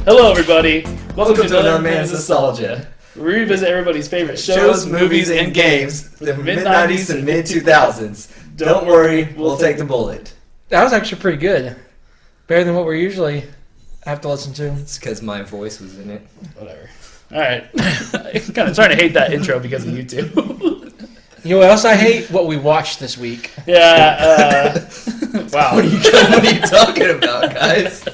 Hello, everybody. Welcome to Another Man's Nostalgia. We revisit everybody's favorite shows, movies, and games from the mid-90s and mid-2000s. Don't worry, we'll take the bullet. That was actually pretty good. Better than what we usually have to listen to. It's because my voice was in it. Whatever. All right. I'm kind of starting to hate that intro because of you two. You know what else I hate? What we watched this week. Yeah. Wow. What are you talking about, guys?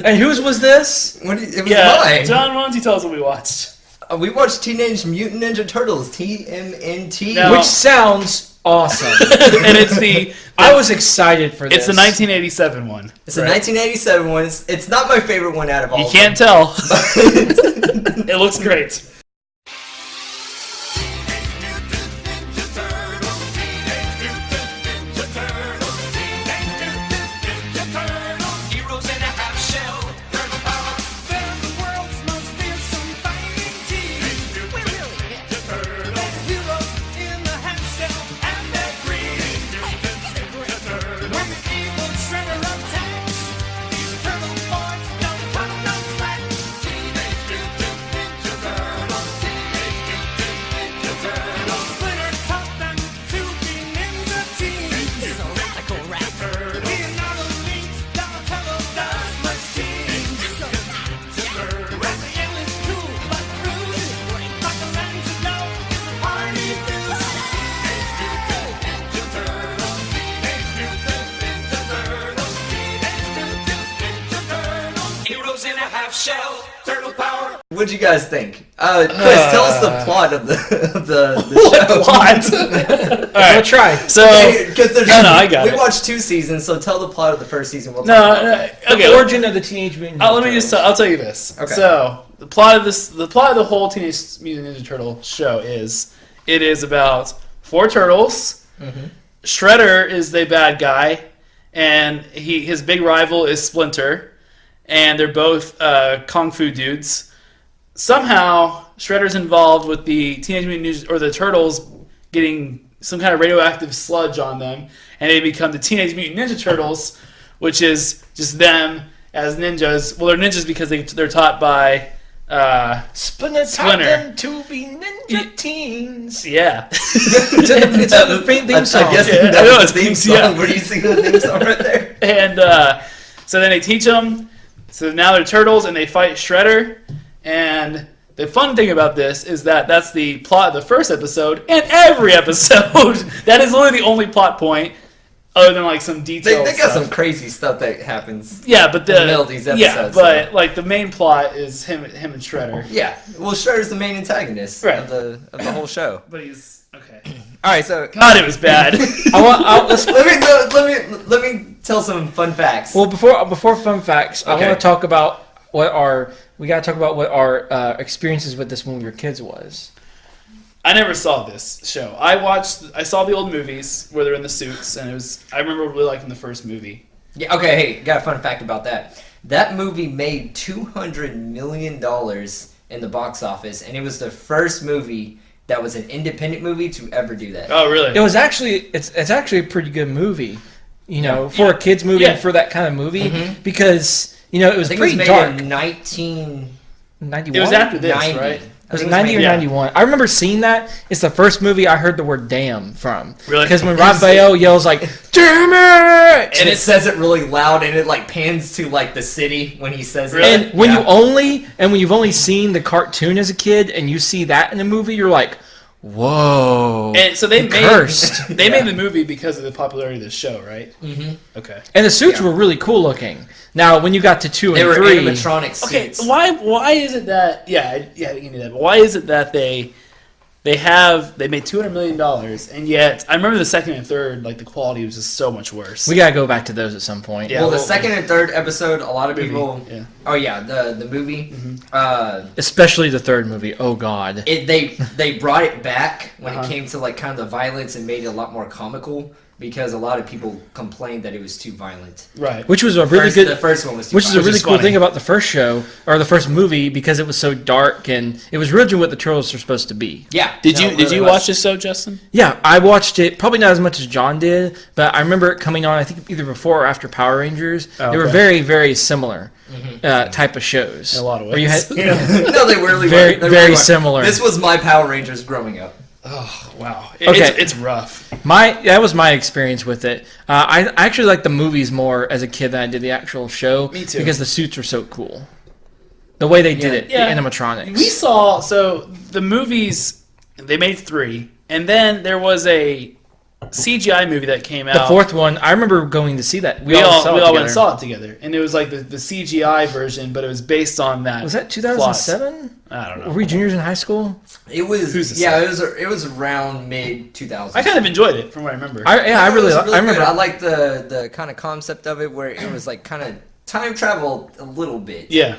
And whose was this? It was mine. John, why don't you tell us what we watched? We watched Teenage Mutant Ninja Turtles, TMNT. No. Which sounds awesome. And it's the... I was excited for this. It's the 1987 one. It's the 1987 one. It's not my favorite one out of all You of can't them. tell. It looks great. What'd you guys think? Chris, tell us the plot of the show. Plot? All right, try. So, I got it. We watched 2 seasons, so tell the plot of the first season. We'll Okay. The origin of the Teenage Mutant Ninja Turtles. I'll tell you this. Okay. So the plot of the whole Teenage Mutant Ninja Turtle show is about 4 turtles. Mm-hmm. Shredder is the bad guy, and his big rival is Splinter, and they're both kung fu dudes. Somehow, Shredder's involved with the Teenage Mutant Ninja, or the Turtles getting some kind of radioactive sludge on them, and they become the Teenage Mutant Ninja Turtles, which is just them as ninjas. Well, they're ninjas because they're taught by Splinter taught them to be ninja teens. Yeah. It's in the theme song. I guess that was the theme song. Yeah. Were you singing the theme song right there? And so then they teach them. So now they're turtles, and they fight Shredder. And the fun thing about this is that's the plot of the first episode, and every episode. That is literally the only plot point, other than like some details. They got some crazy stuff that happens. Yeah, but in the middle of these episodes. Yeah, but like the main plot is him and Shredder. Yeah, well, Shredder's the main antagonist of the whole show. But he's okay. All right, so God, it was bad. Let me tell some fun facts. Well, before fun facts, I want to talk about what our experiences with this when we were kids was. I never saw this show. I saw the old movies where they're in the suits, and I remember really liking the first movie. Yeah. Okay. Hey, got a fun fact about that. That movie made $200 million in the box office, and it was the first movie that was an independent movie to ever do that. Oh, really? It was actually it's actually a pretty good movie, for a kids movie and for that kind of movie because. It was pretty dark. In 1991. It was after this, 90. right? It was 90 or 91. I remember seeing that. It's the first movie I heard the word "damn" from. Really? Because when Raphael yells like "damn it," and it says it really loud, and it like pans to like the city when he says it. And when you've only seen the cartoon as a kid, and you see that in the movie, you're like, whoa. And so they made made the movie because of the popularity of the show, right? Mm-hmm. Okay. And the suits were really cool looking. Now, when you got to 2 and 3, they were animatronic suits. Okay, why is it that you can do that? But why is it that they made $200 million, and yet I remember the second and third, like the quality was just so much worse. We gotta go back to those at some point. Yeah, well, the second and third episode, a lot of people. Yeah. Oh yeah, the movie. Mm-hmm. Especially the third movie. Oh God. They brought it back when it came to like kind of the violence and made it a lot more comical. Because a lot of people complained that it was too violent. Right. Which was a really good. The first one was too Which violent. is a really cool thing about the first show or the first movie because it was so dark and it was originally what the Turtles were supposed to be. Yeah. Did you watch this show, Justin? Yeah, I watched it. Probably not as much as John did, but I remember it coming on. I think either before or after Power Rangers. They were very, very similar. type of shows. In a lot of Where you ways. had, No, they really very, weren't. They very really weren't. similar. This was my Power Rangers growing up. Oh wow. Okay. It's rough. That was my experience with it. I actually liked the movies more as a kid than I did the actual show. Me too. Because the suits were so cool. The way they did it, Yeah. the animatronics. We saw the movies. They made 3, and then there was a CGI movie that came out. The 4th one, I remember going to see that. We all went and saw it together, and it was like the CGI version, but it was based on that. Was that 2007? I don't know. Were we juniors in high school? It was Who's to it was around mid 2000s. I kind of enjoyed it from what I remember. I remember. Good. I liked the kind of concept of it where it was like kind of time travel a little bit. Yeah.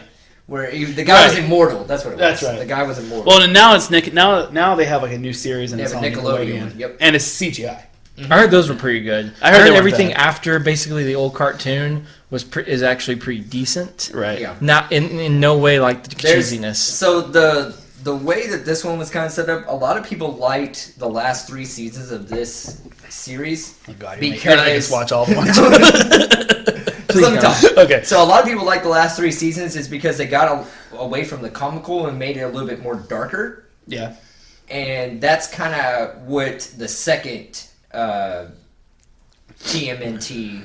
Where the guy was immortal. That's what it was. That's right. The guy was immortal. Well, and now it's now they have like a new series and They it's have on a Nickelodeon. Yep. and it's CGI. I heard those were pretty good. I heard they weren't everything bad. after basically the old cartoon is actually pretty decent. Right. Yeah. Not in no way like the There's- cheesiness. So the way that this one was kind of set up, a lot of people liked the last 3 seasons of this series. Oh God, Because- you're making us watch all of them. Please Let me don't. talk. Okay. So a lot of people like the last 3 seasons is because they got away from the comical and made it a little bit more darker. Yeah. And that's kind of what the second TMNT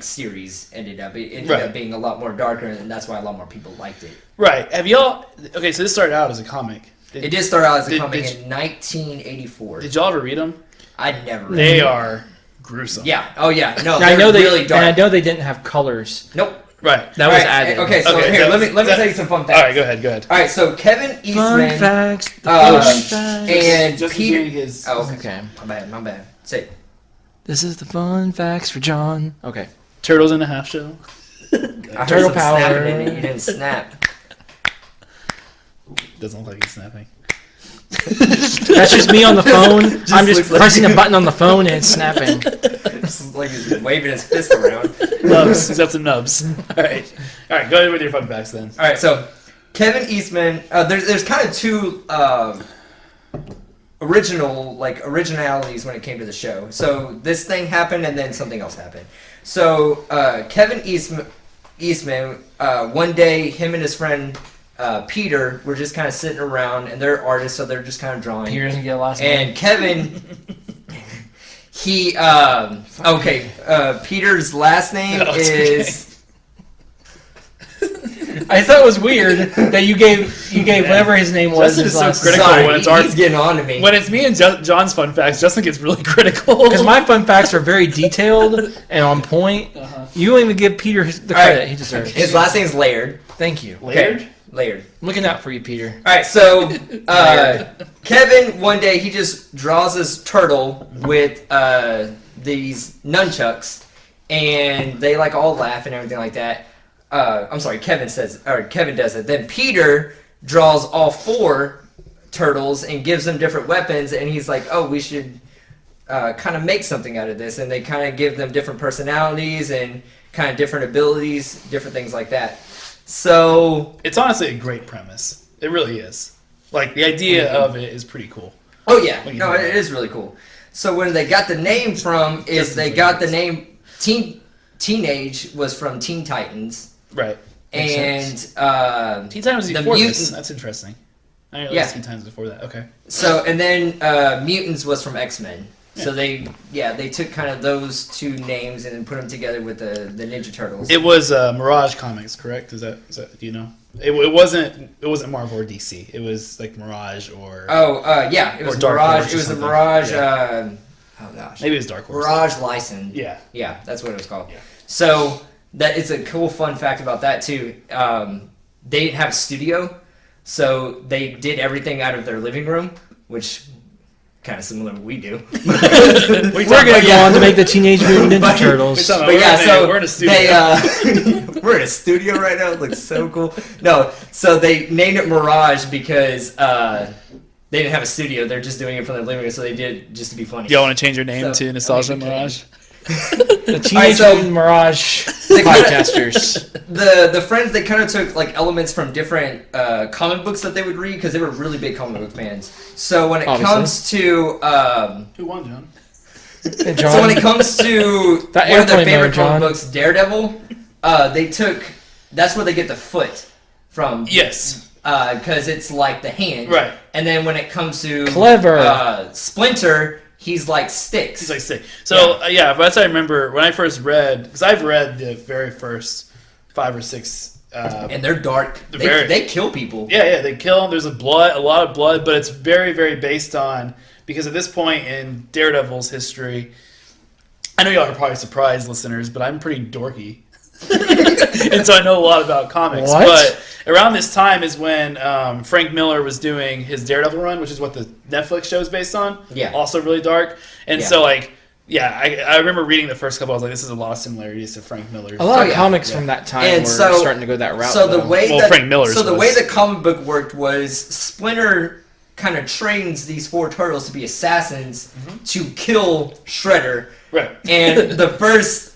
series ended up. It ended Right. up being a lot more darker, and that's why a lot more people liked it. Right. Have y'all? Okay, so this started out as a comic. It did start out as a did- comic did in 1984. Did y'all ever read them? I never read They it. are gruesome. Yeah. Oh yeah. No. I know they're they really dark. and I know they didn't have colors. Nope. Right. That was Alright, added. Okay. So Okay, here, so let me that- tell you some fun facts. All right. Go ahead. All right. So Kevin Fun Eastman facts. uh, Fun facts. and Just Peter. doing his. Oh, okay. Okay. My bad. Say it. This is the fun facts for John. Okay. Turtles in a Half Shell. I heard Turtle some power. snapping in it. You didn't snap. Doesn't look like he's snapping. That's just me on the phone. I'm just looks like- pressing a button on the phone and it's snapping. It's like he's waving his fist around. Nubs. He's got some nubs. All right. Go ahead with your fun facts then. All right, so Kevin Eastman. There's kind of 2 originalities when it came to the show. So this thing happened, and then something else happened. So Kevin Eastman, one day, him and his friend Peter were just kind of sitting around, and they're artists, so they're just kind of drawing. Peter doesn't get a last name. And Kevin, Peter's last name No, it's is. I thought it was weird that you gave whatever his name was Justin his is so last critical. name. Sorry, when it's our- he's getting on to me. When it's me and John's fun facts, Justin gets really critical. Because my fun facts are very detailed and on point. You don't even give Peter the All right. credit he deserves. His last name's Laird. Thank you. Laird? Okay, Laird. I'm looking out for you, Peter. All right, so Kevin one day he just draws this turtle with these nunchucks, and they all laugh and everything like that. I'm sorry, Kevin does it. Then Peter draws all 4 turtles and gives them different weapons, and he's like, "Oh, we should kind of make something out of this." And they kind of give them different personalities and kind of different abilities, different things like that. So, It's honestly a great premise. It really is. Like the idea of it is pretty cool. oh yeah, What do you no, think? it is really cool. So when they got the name from is Justin's they like got the this. name Teenage was from Teen Titans, Right. and Teen Titans was the before this. mutant- That's interesting. I didn't Yeah. realize Teen Titans was before that. Okay. and then Mutants was from X-Men. So they took kind of those 2 names and then put them together with the Ninja Turtles. It was Mirage Comics, correct? Is that do you know? It wasn't Marvel or DC. It was like Mirage or it was or Dark Mirage. Horse It or was the something. Mirage. Yeah. Oh gosh, maybe it was Dark Horse. Mirage license. Yeah. Yeah, that's what it was called. Yeah. So that is a cool fun fact about that too. They didn't have a studio, so they did everything out of their living room, which kind of similar to what we do. We're going to go on to make the Teenage Mutant Ninja Turtles. But But yeah, so we're in a studio. we're in a studio right now. It looks so cool. No, so they named it Mirage because they didn't have a studio. They're just doing it from their living room, so they did it just to be funny. Y'all want to change your name So, to Nostalgia I mean, Mirage? The Teenage so- Mutant Mirage They kinda- podcasters. The friends, they kind of took elements from different comic books that they would read because they were really big comic book fans. So when it Obviously. comes to Who won, John? Hey, so when it comes to That one of their airplane favorite mode, John. comic books, Daredevil, they took that's where they get the foot from. Yes. Because it's like the hand. Right. And then when it comes to Clever. Splinter, he's like sticks. He's like stick. So that's what I remember when I first read, because I've read the very first 5 or 6. And they're dark. They kill people. Yeah, they kill them. There's a lot of blood, but it's very, very based on, because at this point in Daredevil's history, I know y'all are probably surprised, listeners, but I'm pretty dorky. And so I know a lot about comics. What? But around this time is when Frank Miller was doing his Daredevil run, which is what the Netflix show is based on. Yeah. Also really dark. And so, like, I remember reading the first couple. I was like, this is a lot of similarities to Frank Miller's. A lot of comics from that time were starting to go that route. So the way Frank Miller's the way the comic book worked was Splinter kind of trains these 4 turtles to be assassins to kill Shredder. Right. And the first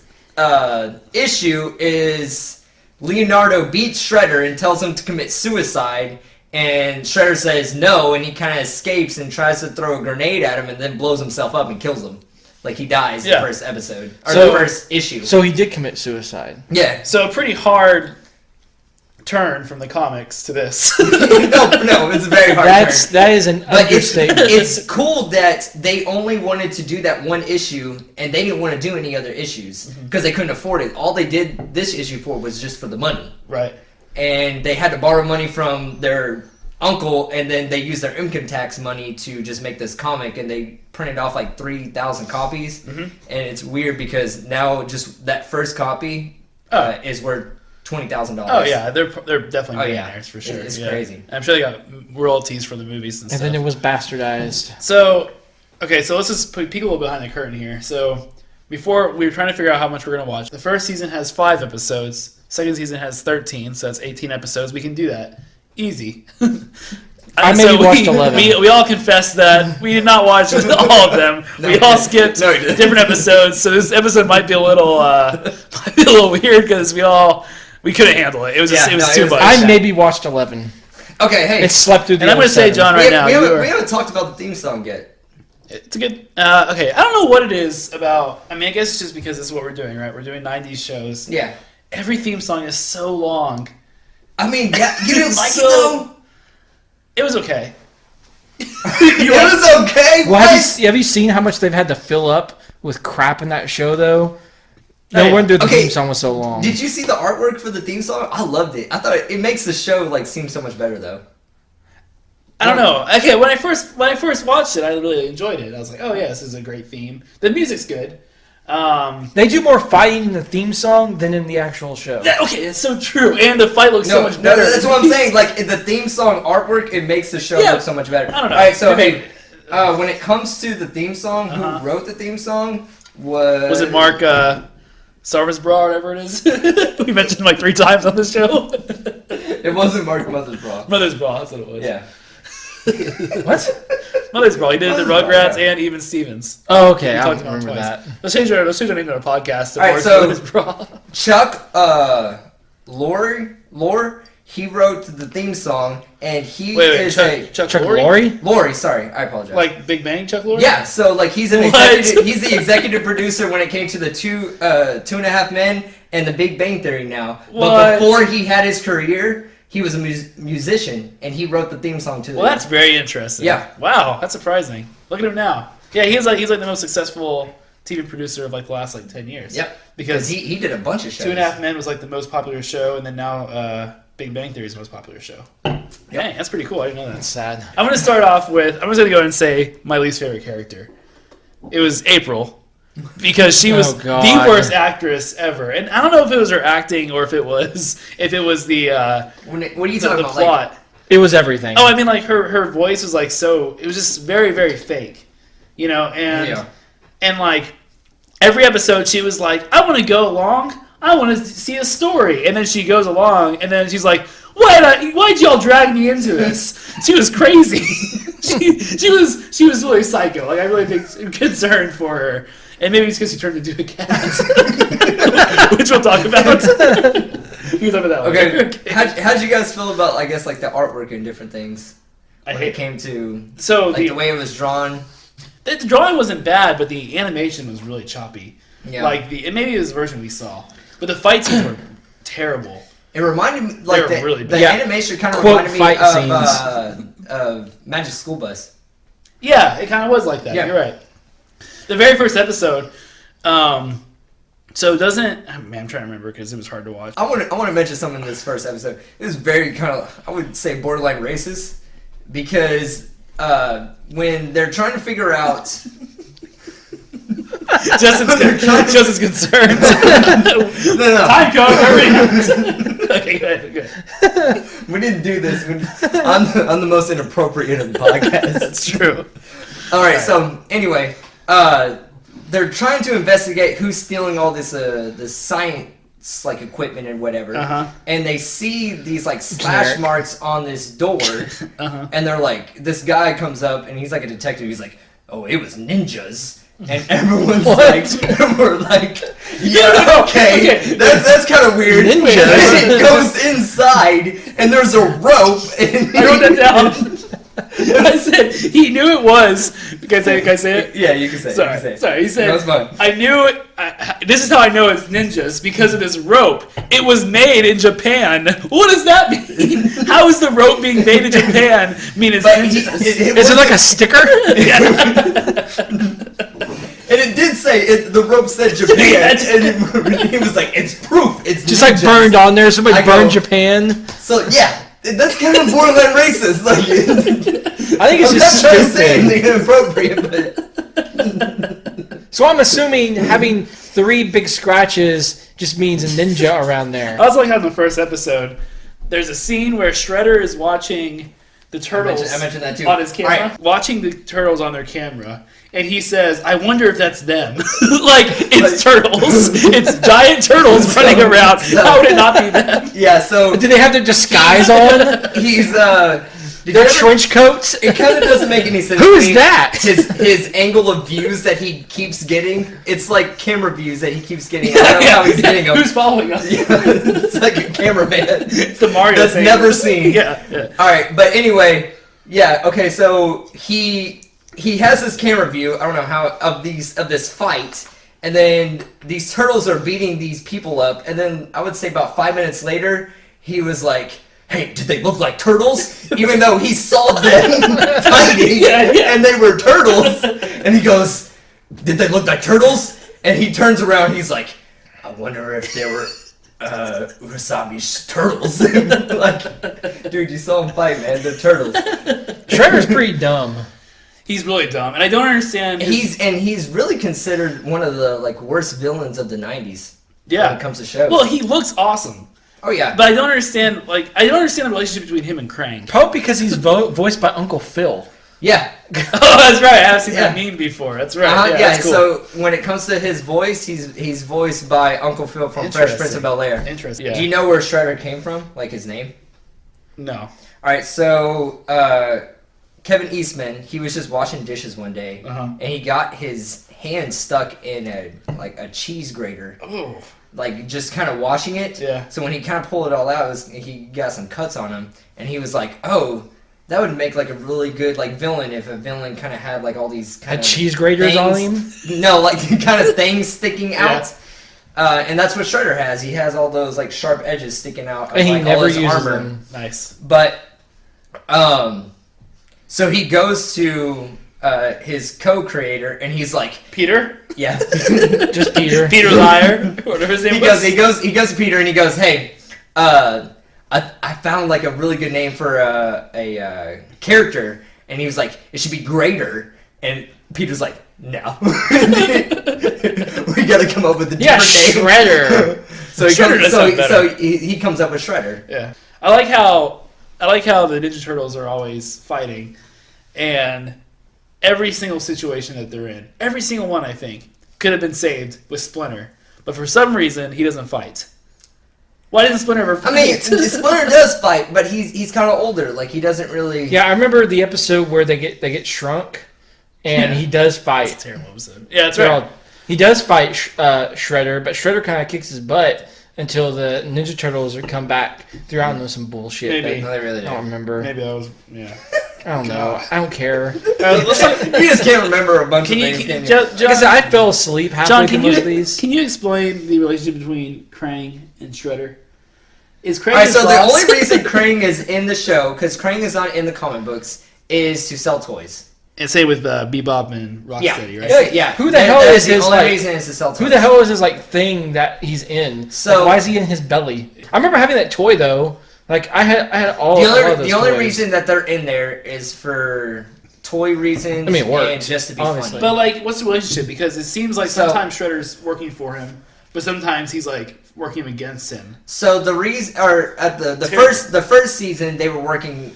issue is Leonardo beats Shredder and tells him to commit suicide, and Shredder says no, and he kind of escapes and tries to throw a grenade at him and then blows himself up and kills him. Like, he dies in the first episode. Or the first issue. So he did commit suicide. Yeah. So a pretty hard turn from the comics to this. no, it's a very hard turn. That is an understatement. It's cool that they only wanted to do that one issue, and they didn't want to do any other issues because they couldn't afford it. All they did this issue for was just for the money. Right. And they had to borrow money from their uncle, and then they used their income tax money to just make this comic, and they printed off like 3,000 copies. And it's weird because now just that first copy is worth $20,000. Oh yeah, they're definitely millionaires for sure. It's crazy. I'm sure they got royalties for the movies and stuff. And then it was bastardized. So, okay, so let's just peek a little behind the curtain here. So, before we were trying to figure out how much we're gonna watch. The first season has 5 episodes. Second season has 13, so that's 18 episodes. We can do that easy. I maybe watched 11. We all confessed that we did not watch all of them. We all skipped different episodes, so this episode might be a little weird because we couldn't handle it. It was too much. I maybe watched 11. Okay, hey. It slept through the. And I'm going to say, John, right now. We haven't talked about the theme song yet. It's a good. Okay, I don't know what it is about. I mean, I guess it's just because this is what we're doing, right? We're doing 90s shows. Yeah. Every theme song is so long. I mean, yeah, you didn't like it though? It was okay. It was okay? Well, have you seen how much they've had to fill up with crap in that show, though? No wonder the theme song was so long. Did you see the artwork for the theme song? I loved it. I thought it makes the show like seem so much better, though. I don't know. Okay, when I first watched it, I really enjoyed it. I was like, oh yeah, this is a great theme. The music's good. They do more fighting in the theme song than in the actual show. Okay, it's so true. And the fight looks so much better. No, that's what I'm saying. Like, the theme song artwork, it makes the show look so much better. I don't know. All right, so when it comes to the theme song, who wrote the theme song was it Mark Sarversbra or whatever it is? We mentioned him like 3 times on this show. It wasn't Mark Mothersbaugh. Mothersbaugh, that's what it was. Yeah. What? Mothersbaugh. He did the Rugrats and even Stevens. Oh, okay. I I don't remember that. Let's change our name to our podcast. All right, so Chuck Lorre, he wrote the theme song, and he is Chuck Lorre? Lorre, sorry, I apologize. Like Big Bang, Chuck Lorre? Yeah, so like he's the executive producer when it came to the Two and a Half Men and the Big Bang Theory now. But before he had his career, he was a musician, and he wrote the theme song to Well, that's very interesting. Yeah. Wow, that's surprising. Look at him now. Yeah, he's like the most successful TV producer of like the last like 10 years. Yep. Because he did a bunch of shows. 2.5 Men was like the most popular show, and then now Big Bang Theory is the most popular show. Dang, that's pretty cool. I didn't know that. That's sad. I'm going to start off with, I'm just going to go ahead and say my least favorite character. It was April. Because she was the worst actress ever, and I don't know if it was her acting or if it was the what are you talking about? plot. Like, it was everything. Oh, I mean, like her voice was like it was just very, very fake, you know. And like every episode, she was like, "I want to go along. I want to see a story," and then she goes along, and then she's like, Why'd y'all drag me into this? She was crazy. she was really psycho. Like I really big concern for her. And maybe it's because she turned into a cat, which we'll talk about. We can talk about that later. Okay. How'd you guys feel about, I guess, like the artwork and different things? When it came to the way it was drawn. The drawing wasn't bad, but the animation was really choppy. Yeah. Like maybe it was the version we saw, but the fight scenes were terrible. It reminded me, like, They were really the bad. animation kind of Quote reminded me fight of Magic School Bus. Yeah, it kind of was like that. Yeah. You're right. The very first episode. So doesn't man? I'm trying to remember because it was hard to watch. I want to mention something in this first episode. It was very kind of, I would say, borderline racist because when they're trying to figure out. Justin's concerned. No. Time code. Okay, good. We didn't do this. I'm the most inappropriate of the podcast. That's true. All right. So anyway, they're trying to investigate who's stealing all this science like equipment and whatever. And they see these like slash marks on this door, and they're like, this guy comes up and he's like a detective. He's like, oh, it was ninjas. And everyone's like, we're like, yeah, okay, that's kind of weird. Ninja. And it goes inside, and there's a rope. And I wrote that down. I said he knew it was. Can I say it? Yeah, you can say it. Sorry. He said, that was fun. I knew it. This is how I know it's ninjas because of this rope. It was made in Japan. What does that mean? How is the rope being made in Japan mean it's ninjas? Is it like a sticker? And it did say the rope said Japan, and he was like, "It's proof. It's just ninjas." like burned on there. Somebody burned Japan. So yeah, that's kind of borderline racist. Like, I think it's just I'm not trying to say stupid. anything inappropriate, but So I'm assuming having 3 big scratches just means a ninja around there. I was like on the first episode. There's a scene where Shredder is watching the turtles I mentioned that too. on his camera, Right. watching the turtles on their camera, and he says, "I wonder if that's them." Like it's turtles, it's giant turtles running around. How would it not be them? Yeah. So Do they have their disguise on? he's Their trench coats? It kind of doesn't make any sense. Who to is me. that? His angle of views that he keeps getting. It's like camera views that he keeps getting. I don't know how he's getting them. Who's following us? Yeah, it's like a cameraman. It's the Mario That's thing. never seen. Yeah. All right, but anyway, yeah. Okay, so he has this camera view. I don't know how of this fight, and then these turtles are beating these people up, and then I would say about 5 minutes later, he was like, "Hey, did they look like turtles?" Even though he saw them fighting, and they were turtles, and he goes, "Did they look like turtles?" And he turns around, he's like, "I wonder if they were." Urasabi's turtles. Like, dude, you saw him fight, man. They're turtles. Shredder's pretty dumb. He's really dumb, and I don't understand. He's really considered one of the like worst villains of the '90s. When it comes to shows. Well, he looks awesome. Oh yeah, But I don't understand. I don't understand the relationship between him and Krang. Probably because he's voiced by Uncle Phil. yeah, Oh, that's right. I have seen that meme before. That's right. yeah. That's cool. So when it comes to his voice, he's voiced by Uncle Phil from Fresh Prince of Bel-Air. Interesting. Yeah. Do you know where Shredder came from? Like his name? No. All right, so Kevin Eastman, he was just washing dishes one day, and he got his hand stuck in a cheese grater. Oh. Like just kind of washing it. Yeah. So when he kind of pulled it all out, he got some cuts on him, and he was like, "Oh, that would make like a really good like villain if a villain kind of had like all these kind of cheese graters on him." No, like kind of things sticking out. And that's what Shredder has. He has all those like sharp edges sticking out. Of, And he like, never all his uses armor. them. Nice. But, so he goes to his co-creator, and he's like, Peter? yeah, Just Peter. Peter Liar? Whatever his name was. he goes to Peter, and he goes, "Hey, I found like a really good name for a character," and he was like, "It should be Greater," and Peter's like, "No, we gotta come up with a different name." Shredder. So Shredder he comes up with Shredder. Yeah. I like how the Ninja Turtles are always fighting, and every single situation that they're in, every single one, I think, could have been saved with Splinter. But for some reason, he doesn't fight. Why didn't Splinter ever fight? I mean, Splinter does fight, but he's kind of older. Like, he doesn't really... Yeah, I remember the episode where they get shrunk, and he does fight. That's a terrible episode. Yeah, that's right. He does fight Shredder, but Shredder kind of kicks his butt until the Ninja Turtles come back. They're out on some bullshit. Maybe. No, they really I don't remember. Maybe I was... Yeah. I don't know. I don't care. You just can't remember a bunch of things, can you? Like I said, I fell asleep halfway John, through most of these. can you explain the relationship between Krang and Shredder? Is Krang Alright, so the Frost? only reason Krang is in the show, because Krang is not in the comic books, is to sell toys. And same with Bebop and Rocksteady, right? Yeah. Who the hell is the his only like? reason is to sell toys. Who the hell is his like thing that he's in? So- Like, why is he in his belly? I remember having that toy though. Like I had all of those The only toys. reason that they're in there is for toy reasons. I mean, it worked, and just to be obviously. funny. But like, what's the relationship? Because it seems like So- sometimes Shredder's working for him, but sometimes he's like working against him. So the reason, or at the Terrible. first season, they were working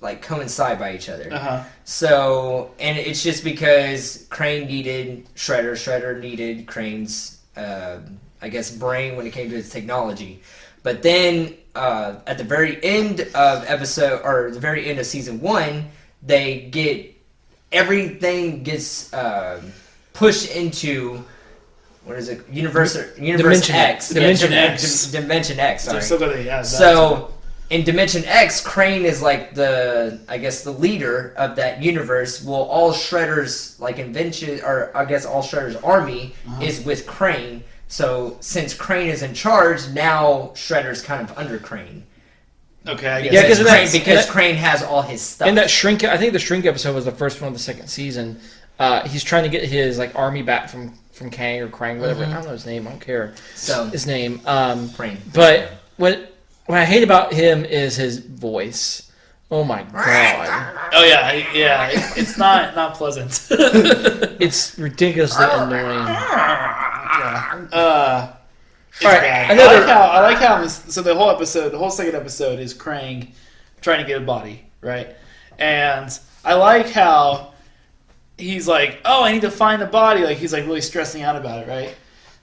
like coincide by each other. Uh-huh. So, and it's just because Crane needed Shredder, Shredder needed Crane's, I guess, brain when it came to his technology. But then, at the very end of the very end of season 1, everything gets pushed into, what is it? Universe Dimension X. Dimension X. Dimension X, sorry. So still gotta, So, in Dimension X, Crane is like the leader of that universe. Well, all Shredder's like invention, or I guess all Shredder's army is with Crane. So since Crane is in charge, now Shredder's kind of under Crane. okay, I guess. Yeah, Because Crane has all his stuff. And that Shrink, I think the Shrink episode was the first one of the second season. He's trying to get his like army back from Kang or Krang, whatever. I don't know his name. I don't care. So His name. Crane. But what I hate about him is his voice. Oh my god, Oh yeah. It's not pleasant. it's ridiculously annoying. Yeah. It's All right, bad. I like how so the whole second episode is Krang trying to get a body, right? And I like how he's like, oh, I need to find a body. Like he's like really stressing out about it, right?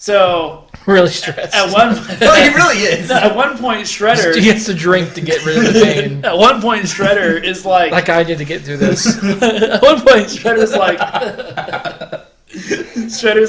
So Really stressed. at one Well, he really is. at one point Shredder He gets to drink to get rid of the pain. at one point Shredder is like Like I did to get through this. at one point Shredder's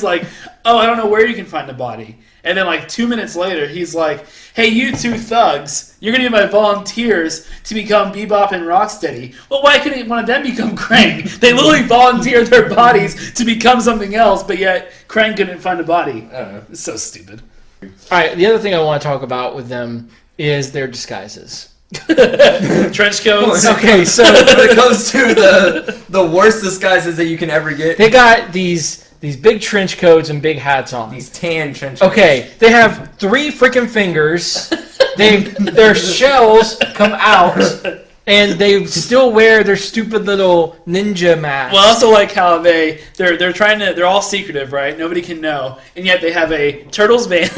like oh, I don't know where you can find a body. And then like 2 minutes later he's like, hey, you two thugs, you're gonna be my volunteers to become Bebop and Rocksteady. Well, why couldn't one of them become Krang? They literally volunteered their bodies to become something else, but yet Krang couldn't find a body. I don't know. It's so stupid. Alright, the other thing I want to talk about with them is their disguises. Trench coats. Okay, so When it comes to the worst disguises that you can ever get, they got these big trench coats and big hats on. these tan trench coats. Okay, they have 3 freaking fingers. Their shells come out, and they still wear their stupid little ninja masks. Well, I also like how they're all secretive, right? Nobody can know, and yet they have a Turtles van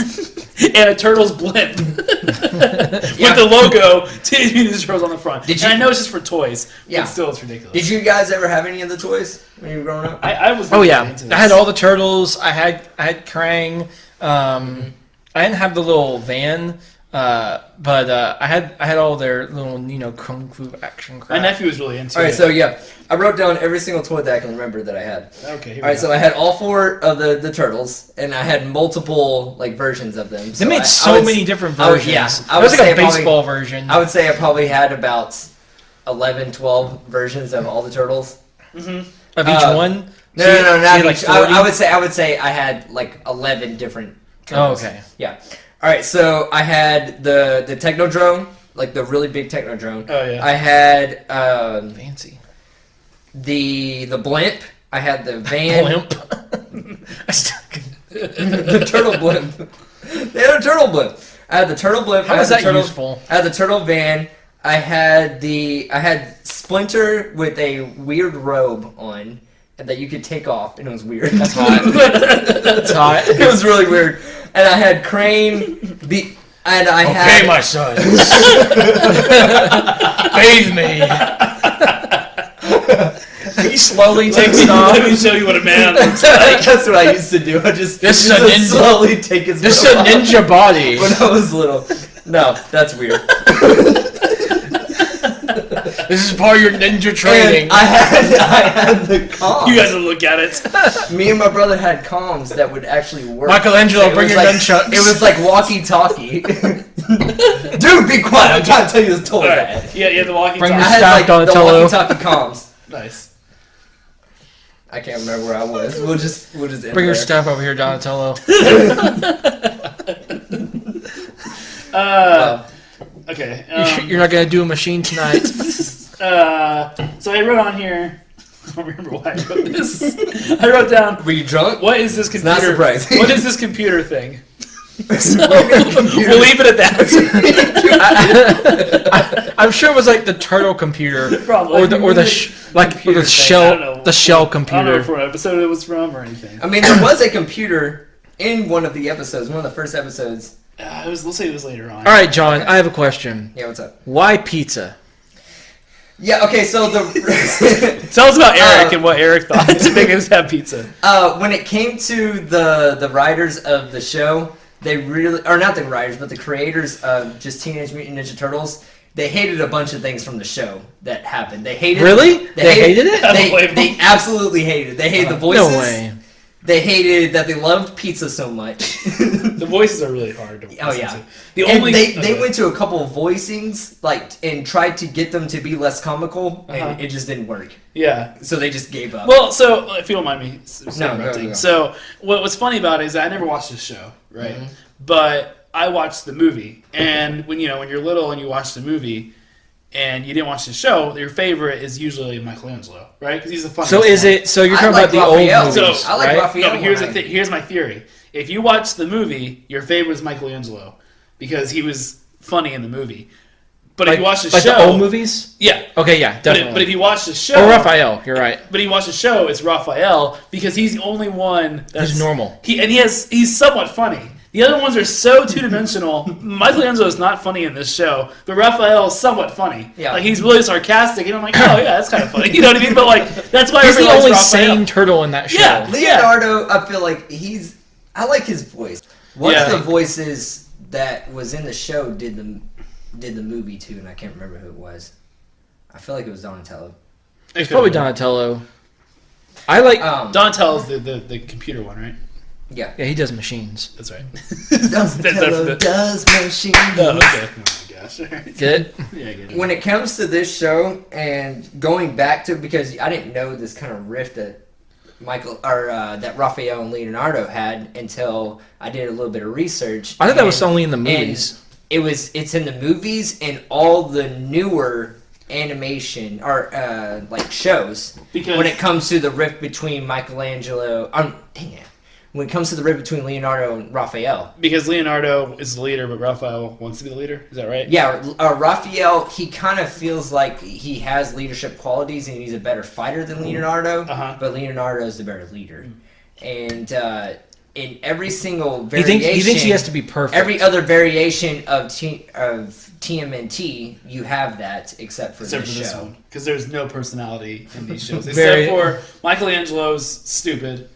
and a Turtles blimp with the logo Teenage Mutant Ninja Turtles on the front. And I know it's just for toys, but still it's ridiculous. Did you guys ever have any of the toys when you were growing up? I was. Oh really yeah, into this. I had all the turtles. I had Krang. I didn't have the little van, but I had all their little kung fu action crap. My nephew was really into All right, it. so yeah, I wrote down every single toy that I can remember that I had. Okay. Here All right, we so go. I had all 4 of the turtles, and I had multiple like versions of them. They made so many different versions. Yeah, There was like a baseball version. I would say I probably had about 11, 12 versions of all the turtles. Of each Uh, one. No, So you- no, so not you had, each. like, 40? I would say I had like 11 different. Oh, turtles. okay. Yeah. All right, so I had the Technodrome, like the really big Technodrome. Oh yeah. I had Fancy. the blimp. I had the van. Blimp. I still The turtle blimp. They had a turtle blimp. I had the turtle blimp. How I had is the that turtle, useful? I had the turtle van. I had Splinter with a weird robe on that you could take off, and it was weird. That's hot. That's hot. It was really weird. And I had Crane. And I had. Okay, my sons. Bathe me. He slowly takes it off. Let me show you what a man looks like. That's what I used to do. I just This is used a to ninja- slowly take his This is a robe off ninja body. when I was little. No, that's weird. This is part of your ninja training. And I had the comms. You guys will look at it. Me and my brother had comms that would actually work. Michelangelo, It bring was your like, nunchucks. It was like walkie-talkie. Dude, be quiet! I'm trying to tell you this toy. All right. Yeah, the walkie. Bring I your had staff, like the Donatello. walkie-talkie comms. Nice. I can't remember where I was. We'll just end Bring your there. staff over here, Donatello. Well, Okay. You're not gonna do a machine tonight. So I wrote on here. I don't remember why I wrote this. I wrote down. Were you drunk? What is this computer? Not surprising. What is this computer thing? So, We'll leave it at that. I'm sure it was like the turtle computer, Probably. or the shell I don't know computer. what episode it was from or anything. I mean, there was a computer in one of the episodes, one of the first episodes. Let's say it was later on. All right, John, I have a question. Yeah, what's up? Why pizza? Yeah, okay, so Tell us about Eric and what Eric thought to make us have pizza. when it came to the writers of the show, they really, or not the writers, but the creators of just Teenage Mutant Ninja Turtles, they hated a bunch of things from the show that happened. They hated Really? They hated it? They absolutely hated it. They hated the voices. No way. They hated that they loved pizza so much. The voices are really hard to listen Oh yeah. to. The And only they went to a couple of voicings and tried to get them to be less comical, and Uh-huh. it just didn't work. Yeah. So they just gave up. Well, so if you don't mind me No, interrupting. go. So what was funny about it is that I never watched this show, right? Mhm. But I watched the movie, and when you're little and you watch the movie, and you didn't watch the show, your favorite is usually Michelangelo, right? Because he's the funniest. So is one. it? So you're I talking like about the Raphael. old So, movies, I like right? Raphael. No, but here's my theory. If you watch the movie, your favorite is Michelangelo because he was funny in the movie. But if you watch the like show, the old movies. yeah. Okay, yeah, definitely. But if you watch the show, or Raphael, you're right. But if you watch the show, it's Raphael because he's the only one that's He's normal. He's somewhat funny. The other ones are so two-dimensional. Michelangelo is not funny in this show, but Raphael is somewhat funny. Yeah. Like, he's really sarcastic, and I'm like, oh, yeah, that's kind of funny. You know what I mean? But, like, that's why He's the everybody only likes Raphael. sane turtle in that show. Yeah. Leonardo, I feel like I like his voice. One Yeah. of the voices that was in the show did the movie too, and I can't remember who it was. I feel like it was Donatello. It's probably Donatello. I like. Donatello's the computer one, right? Yeah. Yeah, he does machines. That's right. Donatello does machines. Oh, okay. Oh, my gosh. All right. Get it? Yeah, I get it. When it comes to this show and going back to, because I didn't know this kind of rift that that Raphael and Leonardo had until I did a little bit of research. I thought that was only in the movies. It's in the movies and all the newer animation or like shows. Because When it comes to the rift between Michelangelo, when it comes to the rift between Leonardo and Raphael. Because Leonardo is the leader, but Raphael wants to be the leader. Is that right? Yeah, Raphael, he kind of feels like he has leadership qualities and he's a better fighter than Leonardo, Uh-huh. but Leonardo is the better leader. And in every single variation... He thinks he has to be perfect. Every other variation of TMNT, you have that except for Except this for this show. one. Because there's no personality in these shows. Very- Except for Michelangelo's stupid.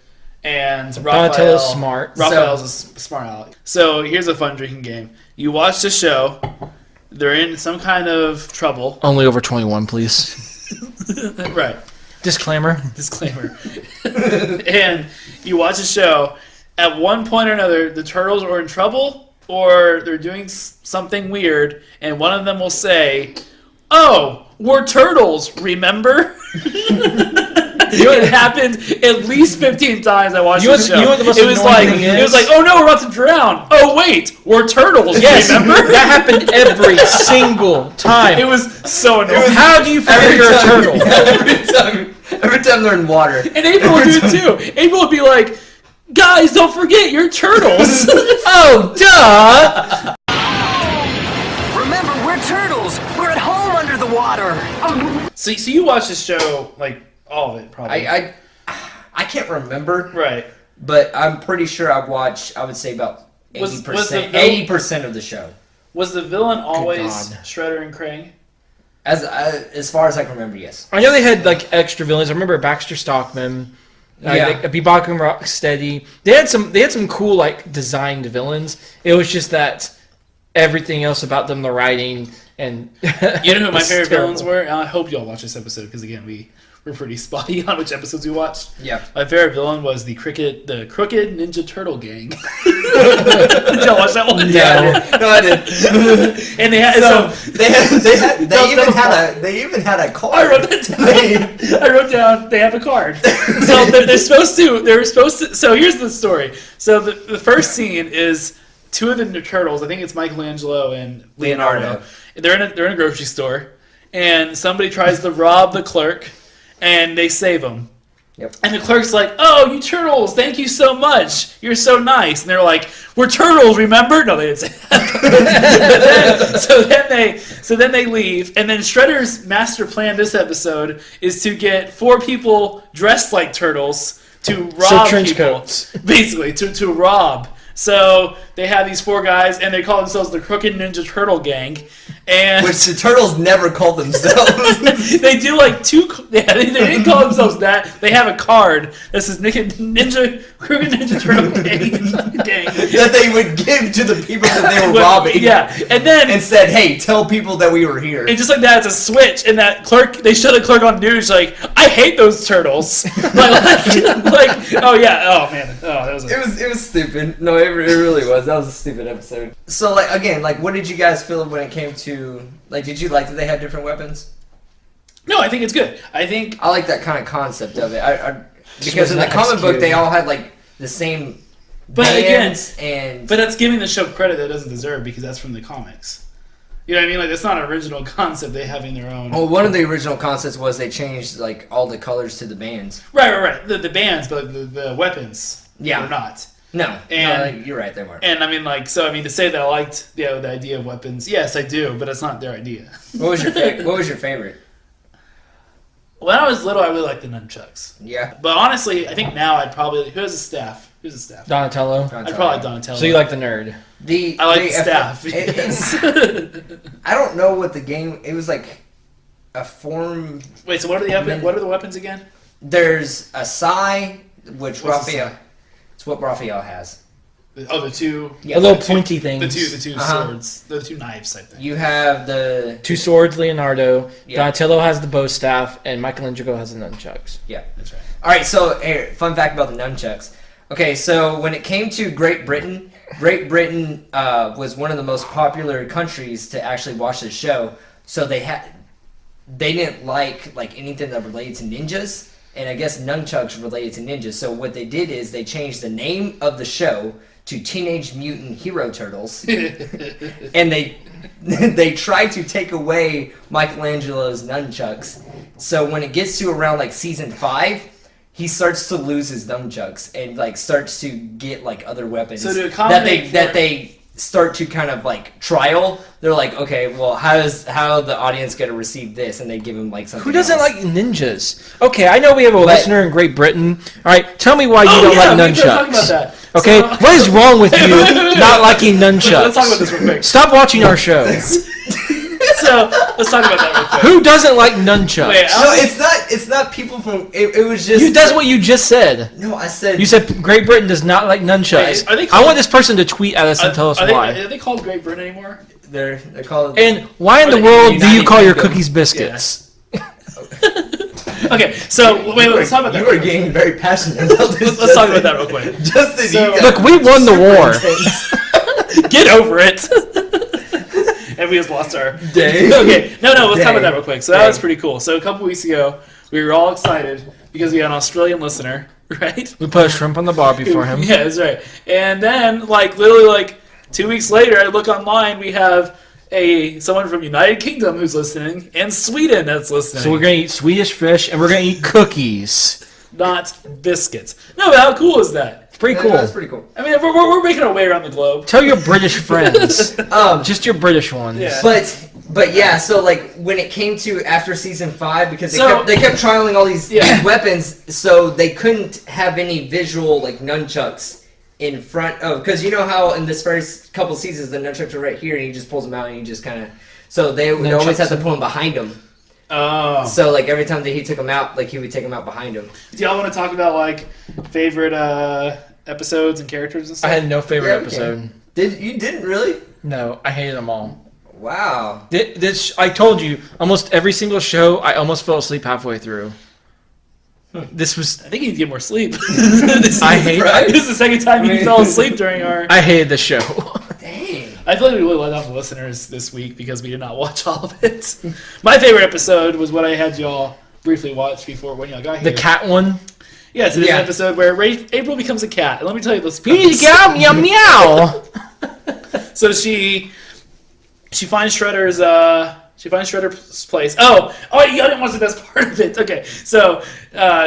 And Donatello's smart. Raphael's a smart aleck. So here's a fun drinking game. You watch the show. They're in some kind of trouble. Only over 21, please. Right. Disclaimer. Disclaimer. And you watch the show. At one point or another, the turtles are in trouble or they're doing something weird. And one of them will say, "Oh, we're turtles, remember?" It happened at least 15 times. I watched the show. You know what the most it was annoying like thing it is? was like, oh no, we're about to drown. Oh wait, we're turtles. Yes, Remember? that happened every single time. It was so annoying. How do you figure you're a turtle? Every time they're in water. And April would do it too. April would be like, "Guys, don't forget you're turtles." Oh, duh! Remember, we're turtles. We're at home under the water. So you watch this show like all of it, probably. I can't remember, right. but I'm pretty sure I've watched, I would say about Was the 80%, villain- 80% of the show. Was the villain always God. Shredder and Krang? As far as I can remember, yes. I know they had like extra villains. I remember Baxter Stockman, Yeah. Bebop and Rocksteady. They had some cool like designed villains. It was just that everything else about them, the writing and You know who my was favorite terrible. villains were? And I hope y'all watch this episode because again we're pretty spotty on which episodes we watched. Yeah. My favorite villain was the Crooked Ninja Turtle Gang. Did y'all watch that one? No, I did. And they had They even had a card. I wrote that down. I wrote down they have a card. So they're supposed to. So here's the story. So the first scene is two of the turtles, I think it's Michelangelo and Leonardo. They're in a grocery store, and somebody tries to rob the clerk, and they save them. Yep. And the clerk's like, "Oh, you turtles, thank you so much. You're so nice." And they're like, "We're turtles, remember?" No, they didn't say that. so then they leave. And then Shredder's master plan this episode is to get 4 people dressed like turtles to rob trench people. coats. Basically, to rob. So they have these 4 guys, and they call themselves the Crooked Ninja Turtle Gang. And Which the turtles never called themselves. they do like 2. Yeah, they didn't call themselves that. They have a card that says Crooked Ninja Turtle Gang. That they would give to the people that they were robbing. Yeah, and said, "Hey, tell people that we were here." And just like that, it's a switch, and that clerk, they show the clerk on news, like, "I hate those turtles." Oh yeah, oh man, oh that was. It was stupid. No, it really was. That was a stupid episode. So like again, like what did you guys feel when it came to like? Did you like that they had different weapons? No, I think it's good. I like that kind of concept of it. Because in the comic book they all had like the same. But bands but that's giving the show credit that it doesn't deserve because that's from the comics. You know what I mean? Like it's not an original concept. They having their own. Well, one of the original concepts was they changed like all the colors to the bands. Right. The bands, but the weapons. Yeah. Were not. No, you're right. They weren't. And I mean, to say that I liked the idea of weapons, yes, I do, but it's not their idea. What was your favorite? When I was little, I really liked the nunchucks. Yeah. But honestly, I think now I'd probably who has a staff? Who's a staff? Donatello. I'd probably like Donatello. So you like the nerd? I like the staff. I don't know what the game. It was like a form. Wait, so what are the weapons again? There's a sigh, which What's Raphael. It's what Raphael has. Oh, the 2. Yeah, the little pointy things. The two swords. The 2 knives type thing. You have the 2 swords, Leonardo. Yeah. Donatello has the bow staff, and Michelangelo has the nunchucks. Yeah, that's right. All right, so fun fact about the nunchucks. Okay, so when it came to Great Britain was one of the most popular countries to actually watch the show. So they didn't like anything that related to ninjas, and I guess nunchucks related to ninjas. So what they did is they changed the name of the show to Teenage Mutant Hero Turtles, and they tried to take away Michelangelo's nunchucks. So when it gets to around like season 5, he starts to lose his nunchucks and starts to get other weapons so that they start to kind of trial. They're like, okay, well, how the audience going to receive this? And they give him something. Who doesn't else. like ninjas? Okay, I know we have a listener in Great Britain. All right, tell me why you don't like nunchucks. Talking about that. Okay, what is wrong with you not liking nunchucks? Let's talk about this real quick. Stop watching our show. So let's talk about that real quick. Who doesn't like nunchucks? Wait, no, it's not people from. It was just. That's what you just said. No, I said. You said Great Britain does not like nunchucks. Wait, I want this person to tweet at us and tell us why. Are they called Great Britain anymore? They're called. And why in the world do you call your cookies biscuits? Okay, so wait, let's talk about that. You are getting very passionate about this. Let's talk about that real quick. Justin, Look, we won the war. Get over it. And we just lost our day. Okay, no, let's talk about that real quick. So that was pretty cool. So a couple weeks ago, we were all excited because we had an Australian listener, right? We put a shrimp on the barbie for him. Yeah, that's right. And then, literally 2 weeks later, I look online, we have someone from United Kingdom who's listening, and Sweden that's listening. So we're gonna eat Swedish fish and we're gonna eat cookies, not biscuits. No, but how cool is that? It's pretty cool. That's pretty cool. I mean, we're making our way around the globe. Tell your British friends, just your British ones. Yeah. But yeah, so when it came to after season 5, because they kept trialing all these weapons, so they couldn't have any visual nunchucks in front of, because you know how in this first couple seasons the nunchucks are right here and he just pulls them out and he just kind of, so they always have to pull them behind him. Oh. So every time that he took them out, he would take them out behind him. Do y'all want to talk about favorite episodes and characters and stuff? I had no favorite episode. You didn't really? No, I hated them all. Wow. I told you, almost every single show, I almost fell asleep halfway through. This was. I think you need to get more sleep. This is the second time you fell asleep during our. I hated the show. Dang. I feel like we really let off the listeners this week because we did not watch all of it. My favorite episode was what I had y'all briefly watch before when y'all got here. The cat one? Yeah, it's an episode where April becomes a cat. And let me tell you this. You need to get out, meow meow! So she finds Shredder's place. Oh, I didn't watch the best part of it. Okay, so